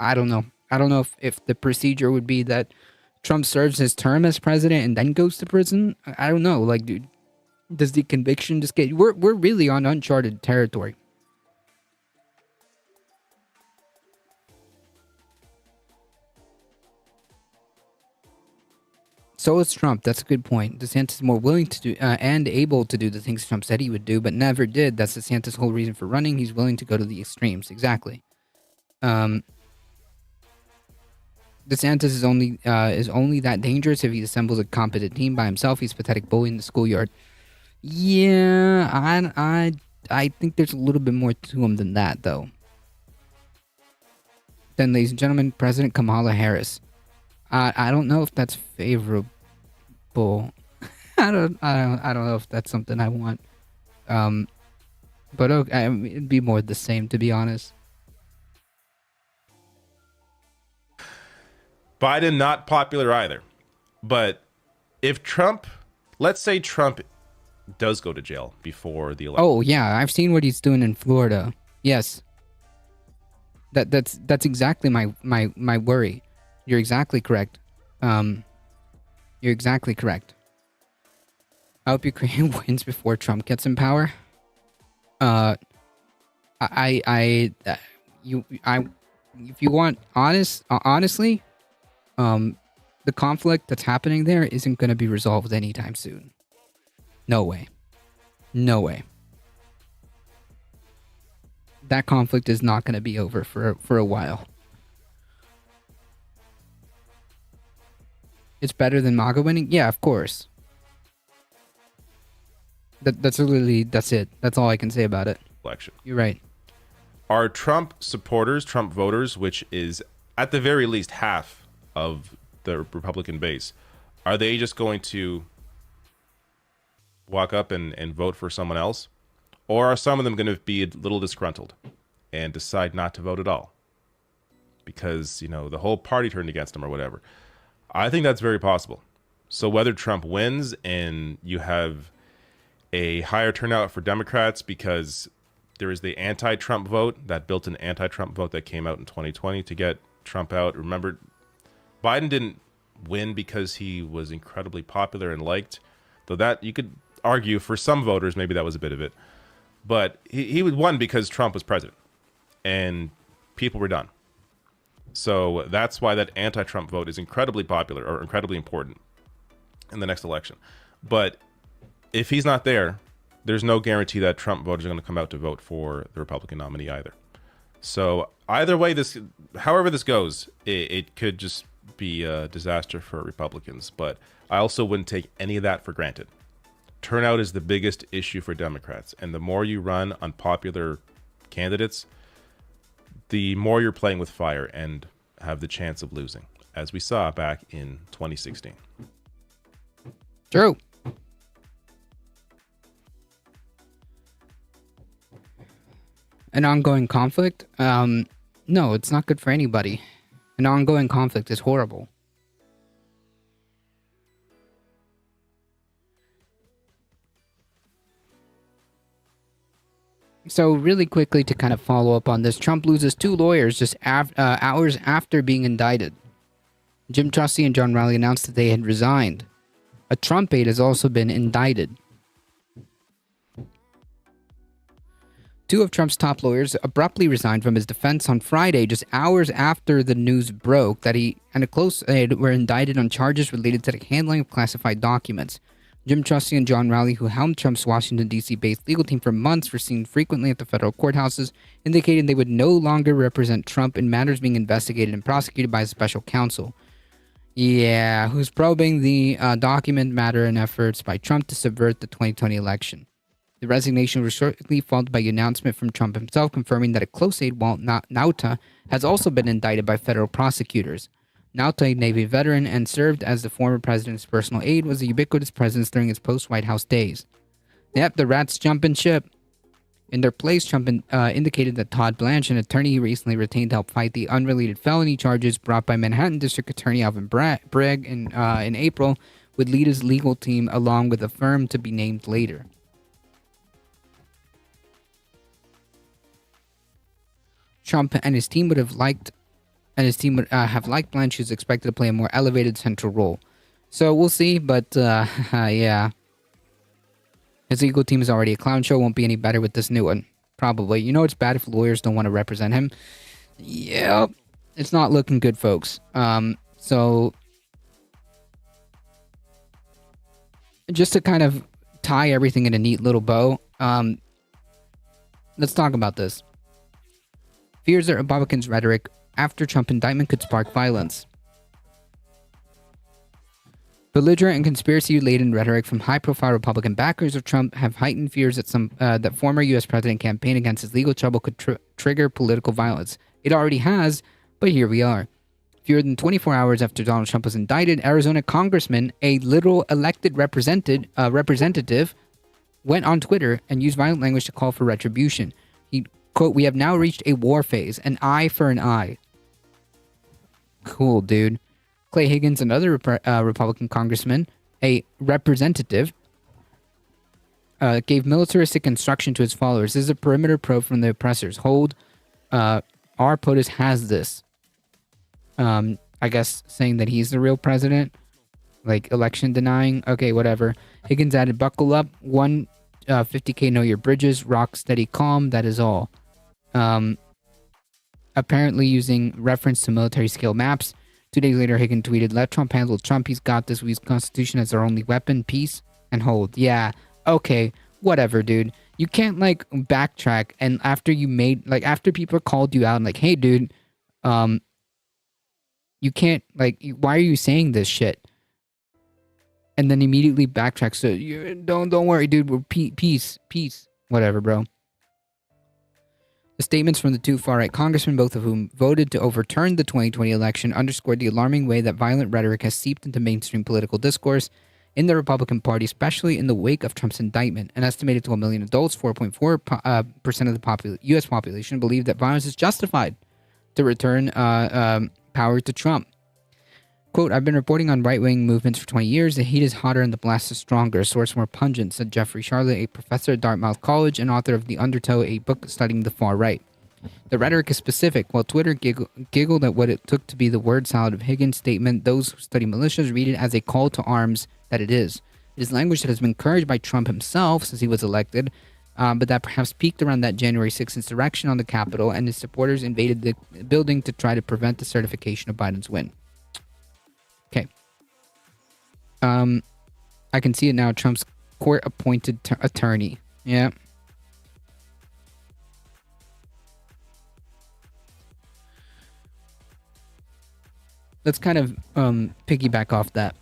I don't know. I don't know if the procedure would be that Trump serves his term as president and then goes to prison. I don't know. Like, dude, does the conviction just get... We're really on uncharted territory. So is Trump. That's a good point. DeSantis is more willing to do and able to do the things Trump said he would do, but never did. That's DeSantis' whole reason for running. He's willing to go to the extremes. Exactly. DeSantis is only that dangerous if he assembles a competent team by himself. He's a pathetic bully in the schoolyard. Yeah, I think there's a little bit more to him than that, though. Then, ladies and gentlemen, President Kamala Harris. I don't know if that's favorable. I don't know if that's something I want. But okay, it'd be more the same, to be honest. Biden not popular either. But if Trump, let's say Trump does go to jail before the election. Oh yeah, I've seen what he's doing in Florida. Yes. That's exactly my worry. You're exactly correct. You're exactly correct. I hope Ukraine wins before Trump gets in power. If you want honestly, the conflict that's happening there isn't going to be resolved anytime soon. No way. No way. That conflict is not going to be over for a while. it's better than MAGA winning? Yeah, of course. That's it. That's all I can say about it. Election. You're right. Are Trump supporters, Trump voters, which is at the very least half of the Republican base, are they just going to walk up and vote for someone else? Or are some of them going to be a little disgruntled and decide not to vote at all? Because, you know, the whole party turned against them or whatever. I think that's very possible. So whether Trump wins and you have a higher turnout for Democrats because there is the anti-Trump vote, that built-in anti-Trump vote that came out in 2020 to get Trump out. Remember, Biden didn't win because he was incredibly popular and liked, though that you could argue for some voters maybe that was a bit of it. But he won because Trump was president and people were done. So that's why that anti-Trump vote is incredibly popular or incredibly important in the next election. But if he's not there, there's no guarantee that Trump voters are going to come out to vote for the Republican nominee either. So either way, however this goes, it could just be a disaster for Republicans. But I also wouldn't take any of that for granted. Turnout is the biggest issue for Democrats. And the more you run unpopular candidates, the more you're playing with fire and have the chance of losing, as we saw back in 2016. True. An ongoing conflict? No, it's not good for anybody. An ongoing conflict is horrible. So really quickly to kind of follow up on this, Trump loses 2 lawyers just hours after being indicted. Jim Trusty and John Rowley announced that they had resigned. A Trump aide has also been indicted. 2 of Trump's top lawyers abruptly resigned from his defense on Friday, just hours after the news broke that he and a close aide were indicted on charges related to the handling of classified documents. Jim Trusty and John Rowley, who helmed Trump's Washington, D.C.-based legal team for months, were seen frequently at the federal courthouses, indicating they would no longer represent Trump in matters being investigated and prosecuted by a special counsel. Yeah, who's probing the document matter and efforts by Trump to subvert the 2020 election. The resignation was shortly followed by an announcement from Trump himself confirming that a close aide, Walt Nauta, has also been indicted by federal prosecutors. Nauta, a Navy veteran and served as the former president's personal aide, was a ubiquitous presence during his post-White House days. Yep, the rats jumping ship. In their place, Trump indicated that Todd Blanche, an attorney he recently retained to help fight the unrelated felony charges brought by Manhattan District Attorney Alvin Bragg in April, would lead his legal team along with a firm to be named later. Trump and his team would have liked Blanche, who's expected to play a more elevated central role. So we'll see, but yeah. His legal team is already a clown show, won't be any better with this new one. Probably. You know it's bad if lawyers don't want to represent him? Yep. It's not looking good, folks. So just to kind of tie everything in a neat little bow, let's talk about this. Fears that Republicans' rhetoric after Trump indictment could spark violence. Belligerent and conspiracy-laden rhetoric from high-profile Republican backers of Trump have heightened fears that former U.S. president campaign against his legal trouble could trigger political violence. It already has, but here we are. Fewer than 24 hours after Donald Trump was indicted, Arizona congressman, a literal elected representative, went on Twitter and used violent language to call for retribution. He, quote, "We have now reached a war phase, an eye for an eye." Cool, dude. Clay Higgins, another Republican congressman, a representative, gave militaristic instruction to his followers. This is a perimeter probe from the oppressors. Hold, our POTUS has this. I guess saying that he's the real president, like election denying. Okay, whatever. Higgins added, "Buckle up, 50K know your bridges, rock steady calm, that is all." Apparently using reference to military scale maps. 2 days later, Higgins tweeted, "Let Trump handle Trump. He's got this. We use Constitution as our only weapon. Peace and hold." Yeah, okay, whatever, dude. You can't, like, backtrack, and after people called you out and, like, hey, dude, you can't, like, why are you saying this shit? and then immediately backtracks. So don't worry, dude. We're peace, whatever, bro. The statements from the two far-right congressmen, both of whom voted to overturn the 2020 election, underscored the alarming way that violent rhetoric has seeped into mainstream political discourse in the Republican Party, especially in the wake of Trump's indictment. An estimated 12 million adults, 4.4% of the U.S. population, believe that violence is justified to return power to Trump. Quote, I've been reporting on right-wing movements for 20 years. The heat is hotter and the blast is stronger. A source more pungent, said Jeffrey Charlotte, a professor at Dartmouth College and author of The Undertow, a book studying the far right. The rhetoric is specific. While Twitter giggled at what it took to be the word salad of Higgins' statement, those who study militias read it as a call to arms that it is. It is language that has been encouraged by Trump himself since he was elected, but that perhaps peaked around that January 6th insurrection on the Capitol, and his supporters invaded the building to try to prevent the certification of Biden's win. Okay. I can see it now. Trump's court-appointed attorney. Yeah. Let's kind of piggyback off that.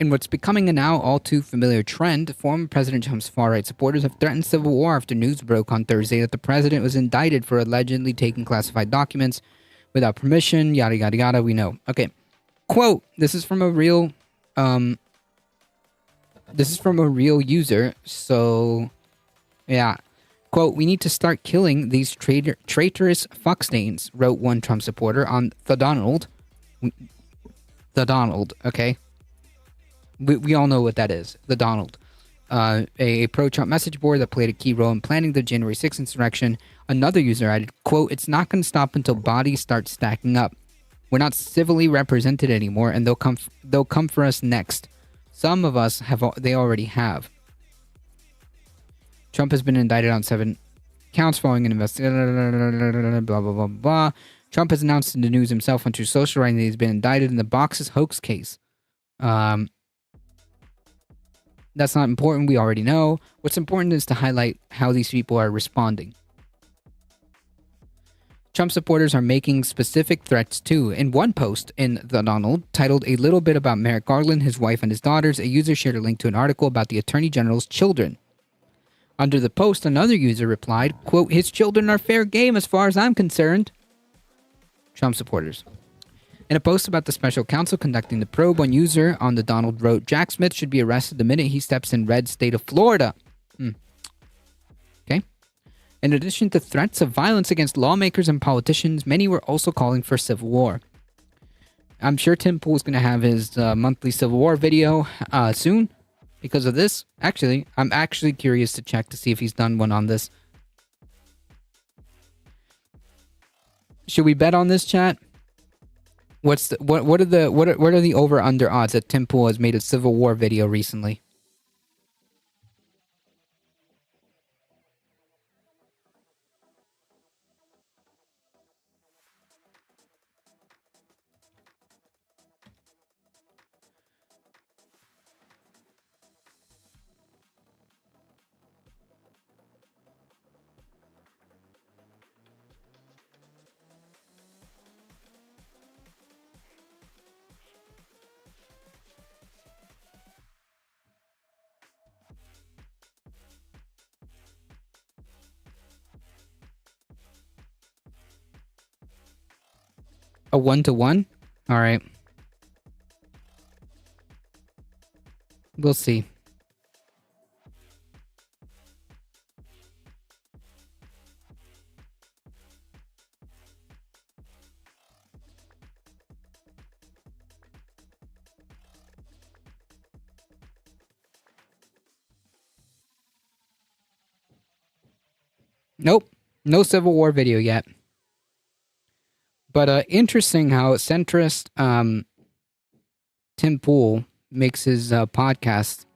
In what's becoming a now all too familiar trend, former President Trump's far-right supporters have threatened civil war after news broke on Thursday that the president was indicted for allegedly taking classified documents without permission, yada yada yada, we know. Okay. Quote, this is from a real user, so yeah. Quote, we need to start killing these traitorous fuckstains, wrote one Trump supporter on The Donald, okay? We all know what that is, The Donald. A pro-Trump message board that played a key role in planning the January 6th insurrection. Another user added, quote, it's not going to stop until bodies start stacking up. We're not civilly represented anymore, and they'll come for us next. Some of us they already have. Trump has been indicted on 7 counts following an investigation, blah, blah, blah, blah. Trump has announced in the news himself on Truth Social writing that he's been indicted in the Boxes hoax case. That's not important. We already know. What's important is to highlight how these people are responding. Trump supporters are making specific threats too. In one post in The Donald, titled A Little Bit About Merrick Garland, His Wife and His Daughters, a user shared a link to an article about the Attorney General's children. Under the post, another user replied, quote, his children are fair game as far as I'm concerned. Trump supporters. In a post about the special counsel conducting the probe, one user on The Donald wrote, Jack Smith should be arrested the minute he steps in red state of Florida. Okay. In addition to threats of violence against lawmakers and politicians, many were also calling for civil war. I'm sure Tim Pool is going to have his monthly civil war video soon because of this. Actually, I'm actually curious to check to see if he's done one on this. Should we bet on this, chat? What are the over under odds that Tim Pool has made a civil war video recently? A 1-to-1? All right. We'll see. Nope. No Civil War video yet. But interesting how centrist Tim Pool makes his podcast.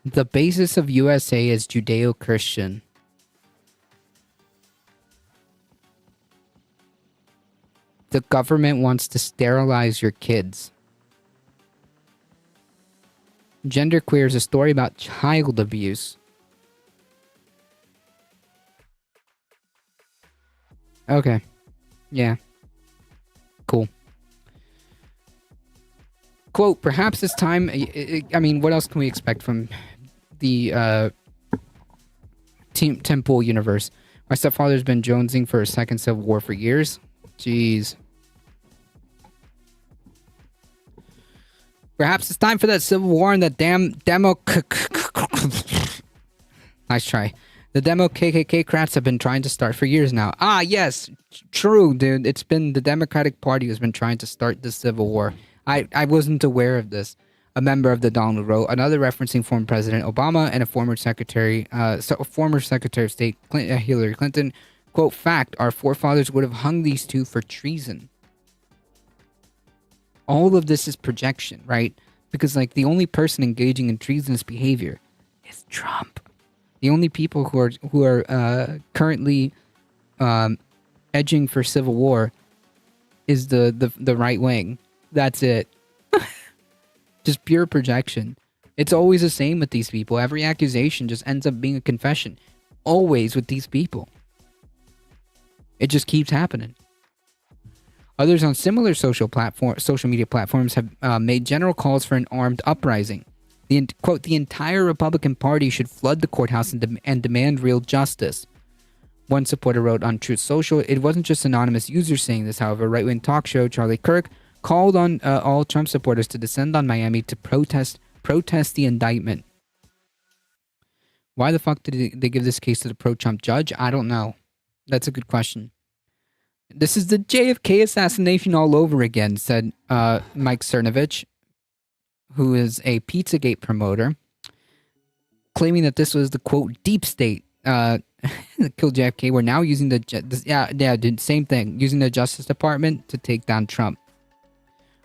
The basis of USA is Judeo-Christian. The government wants to sterilize your kids. Genderqueer is a story about child abuse. Okay. Yeah. Cool. Quote, perhaps it's time... I mean, what else can we expect from the Tim Pool universe? My stepfather's been jonesing for a second civil war for years. Jeez. Perhaps it's time for that civil war and that damn demo... Nice try. The demo KKK crats have been trying to start for years now. Ah, yes. True, dude. It's been the Democratic Party who's been trying to start this civil war. I wasn't aware of this. A member of the Donald wrote, another referencing former President Obama and a former Secretary of State Hillary Clinton. Quote, fact, our forefathers would have hung these two for treason. All of this is projection, right? Because, like, the only person engaging in treasonous behavior is Trump. The only people who are currently edging for civil war is the right wing. That's it. Just pure projection. It's always the same with these people. Every accusation just ends up being a confession. Always with these people. It just keeps happening. Others on similar social media platforms have made general calls for an armed uprising. Quote, the entire Republican Party should flood the courthouse and demand real justice. One supporter wrote on Truth Social, it wasn't just anonymous users saying this, however. Right-wing talk show Charlie Kirk called on all Trump supporters to descend on Miami to protest the indictment. Why the fuck did they give this case to the pro-Trump judge? I don't know. That's a good question. This is the JFK assassination all over again, said Mike Cernovich, who is a Pizzagate promoter, claiming that this was the, quote, deep state that killed JFK. We're now using same thing, using the Justice Department to take down Trump.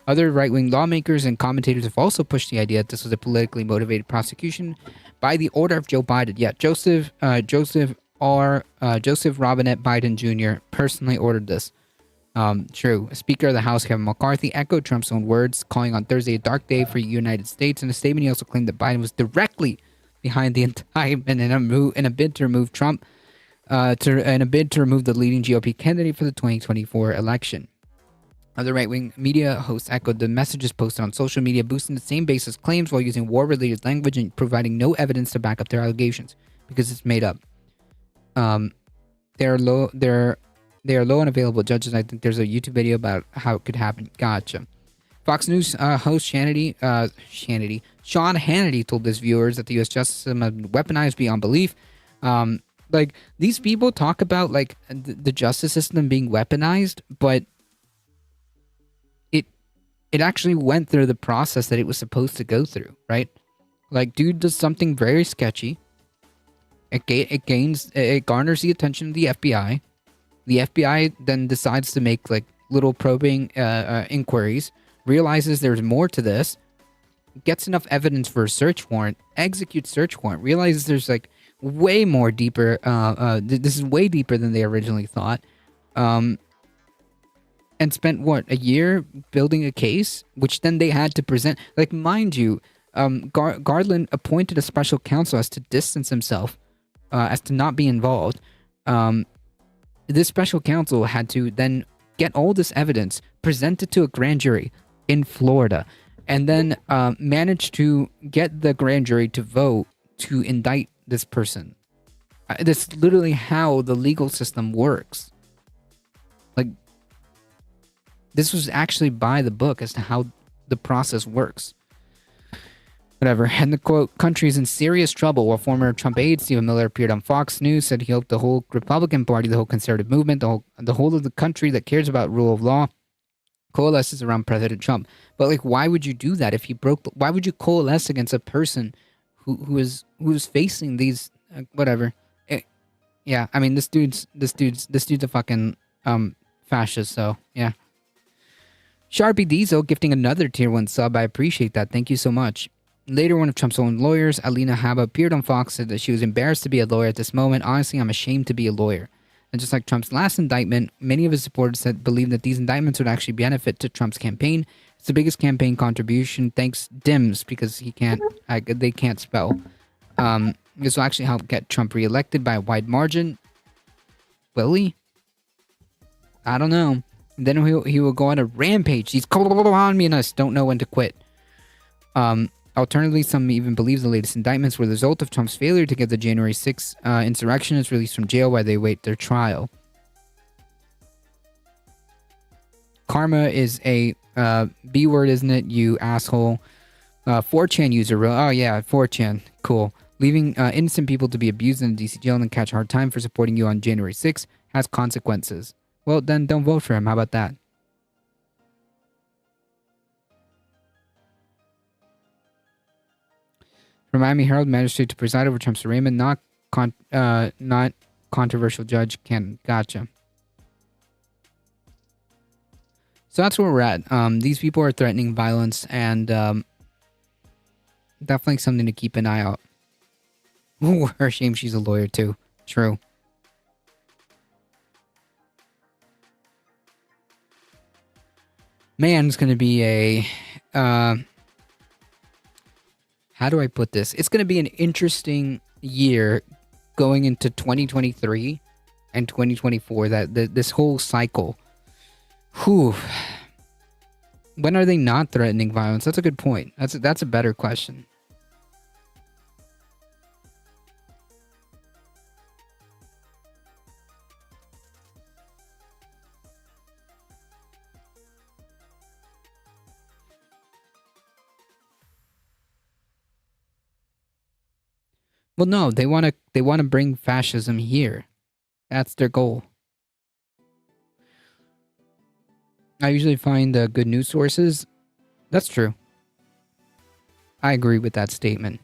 Other right-wing lawmakers and commentators have also pushed the idea that this was a politically motivated prosecution by the order of Joe Biden. Yeah, Joseph Robinette Biden Jr. personally ordered this. True. Speaker of the House Kevin McCarthy echoed Trump's own words, calling on Thursday a dark day for the United States. In a statement, he also claimed that Biden was directly behind the indictment in a bid to remove Trump, in a bid to remove the leading GOP candidate for the 2024 election. Other right-wing media hosts echoed the messages posted on social media, boosting the same basis claims while using war-related language and providing no evidence to back up their allegations because it's made up. They are low and available judges. I think there's a YouTube video about how it could happen. Gotcha. Fox News host Sean Hannity told his viewers that the U.S. justice system has been weaponized beyond belief. Like, these people talk about, like, the justice system being weaponized, but it actually went through the process that it was supposed to go through, right? Like, dude does something very sketchy. It garners the attention of the FBI. The FBI then decides to make, like, little probing inquiries, realizes there's more to this, gets enough evidence for a search warrant, executes search warrant, realizes there's, like, way more deeper, this is way deeper than they originally thought, and spent, a year building a case, which then they had to present. Like, mind you, Garland appointed a special counsel as to distance himself, as to not be involved. This special counsel had to then get all this evidence, present it to a grand jury in Florida, and then manage to get the grand jury to vote to indict this person. That's literally how the legal system works. Like, this was actually by the book as to how the process works. Whatever. And the quote, country is in serious trouble. While former Trump aide Stephen Miller appeared on Fox News, said he hoped the whole Republican Party, the whole conservative movement, the whole of the country that cares about rule of law coalesces around President Trump. But, like, why would you do that if he why would you coalesce against a person who is facing these whatever? Yeah, I mean, this dude's a fucking fascist. So yeah. Sharpie Diesel gifting another tier 1 sub. I appreciate that. Thank you so much. Later, one of Trump's own lawyers, Alina Habba, appeared on Fox, said that she was embarrassed to be a lawyer at this moment. Honestly, I'm ashamed to be a lawyer. And just like Trump's last indictment, many of his supporters believed that these indictments would actually benefit to Trump's campaign It's the biggest campaign contribution. Thanks, Dims, because they can't spell. This will actually help get Trump reelected by a wide margin. Will he? I don't know. And then he will go on a rampage. These communists don't know when to quit. Alternatively, some even believe the latest indictments were the result of Trump's failure to get the January 6th insurrectionists released from jail while they await their trial. Karma is a B word, isn't it, you asshole? 4chan user. Oh, yeah, 4chan. Cool. Leaving innocent people to be abused in a DC jail and then catch a hard time for supporting you on January 6th has consequences. Well, then don't vote for him. How about that? From Miami Herald, magistrate to preside over Trump's arraignment, not controversial judge. Gotcha. So that's where we're at. These people are threatening violence, and definitely something to keep an eye out. Ooh, her shame she's a lawyer too. True. Man, it's going to be a... how do I put this? It's going to be an interesting year going into 2023 and 2024. This whole cycle. Whew. When are they not threatening violence? That's a good point. That's a better question. Well, no, they want to bring fascism here. That's their goal. I usually find good news sources. That's true. I agree with that statement.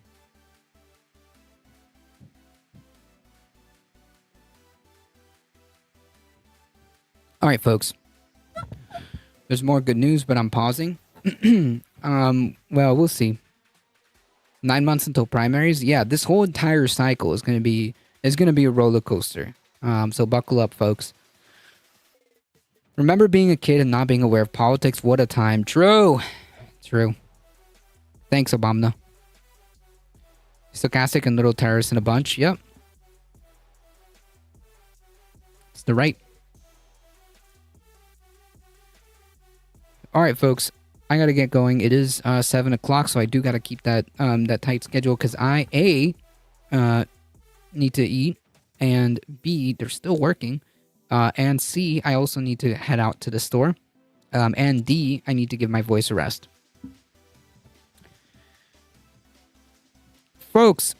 All right, folks. There's more good news, but I'm pausing. Well, we'll see. 9 months until primaries. Yeah, this whole entire cycle is going to be a roller coaster. So buckle up, folks. Remember being a kid and not being aware of politics? What a time. True. Thanks, Obama. Stochastic and little terrorists in a bunch. Yep. It's the right. All right, folks. I gotta get going. It is 7 o'clock, so I do gotta keep that that tight schedule because I need to eat, and B, they're still working, and C, I also need to head out to the store, and D, I need to give my voice a rest. Folks,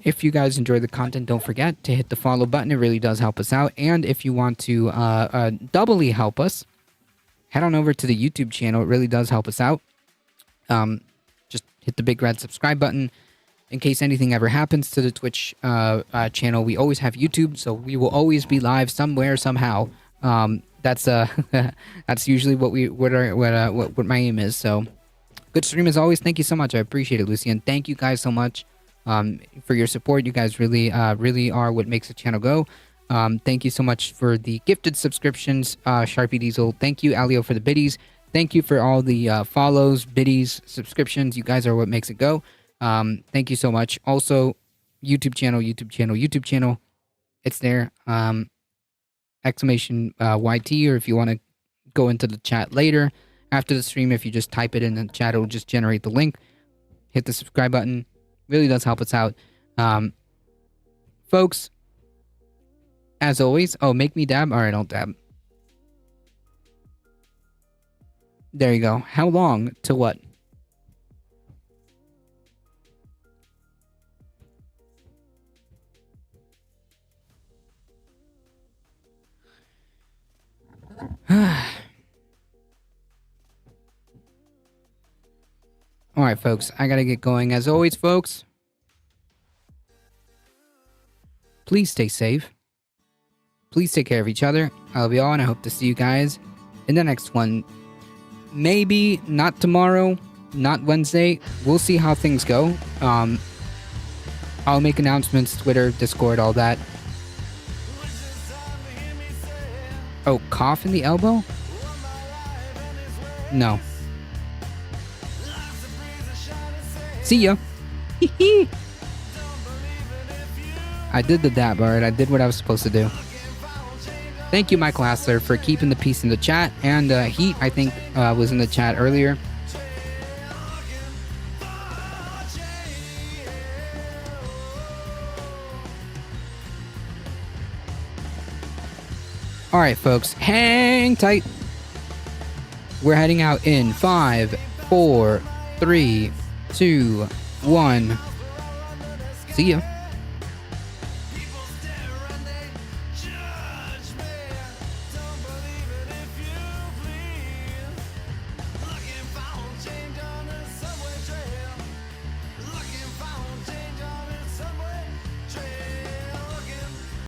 if you guys enjoy the content, don't forget to hit the follow button. It really does help us out, and if you want to doubly help us, head on over to the YouTube channel. It really does help us out. Just hit the big red subscribe button. In case anything ever happens to the Twitch channel, we always have YouTube, so we will always be live somewhere, somehow. That's that's usually what my aim is. So, good stream as always. Thank you so much. I appreciate it, Lucy, and thank you guys so much for your support. You guys really are what makes the channel go. Thank you so much for the gifted subscriptions, Sharpie Diesel. Thank you, Alio, for the biddies. Thank you for all the follows, biddies, subscriptions. You guys are what makes it go. Thank you so much. Also, YouTube channel. It's there. Exclamation YT, or if you want to go into the chat later after the stream, if you just type it in the chat, it will just generate the link. Hit the subscribe button. Really does help us out. Folks, as always, make me dab. All right, I'll dab. There you go. How long to what? All right, folks, I gotta get going. As always, folks, please stay safe. Please take care of each other. I love you all, and I hope to see you guys in the next one. Maybe not tomorrow, not Wednesday. We'll see how things go. I'll make announcements, Twitter, Discord, all that. Oh, cough in the elbow? No. See ya. I did the dab, alright. I did what I was supposed to do. Thank you, Michael Hassler, for keeping the peace in the chat. And Heat, I think, was in the chat earlier. Alright, folks. Hang tight. We're heading out in 5, 4, 3, 2, 1. See ya.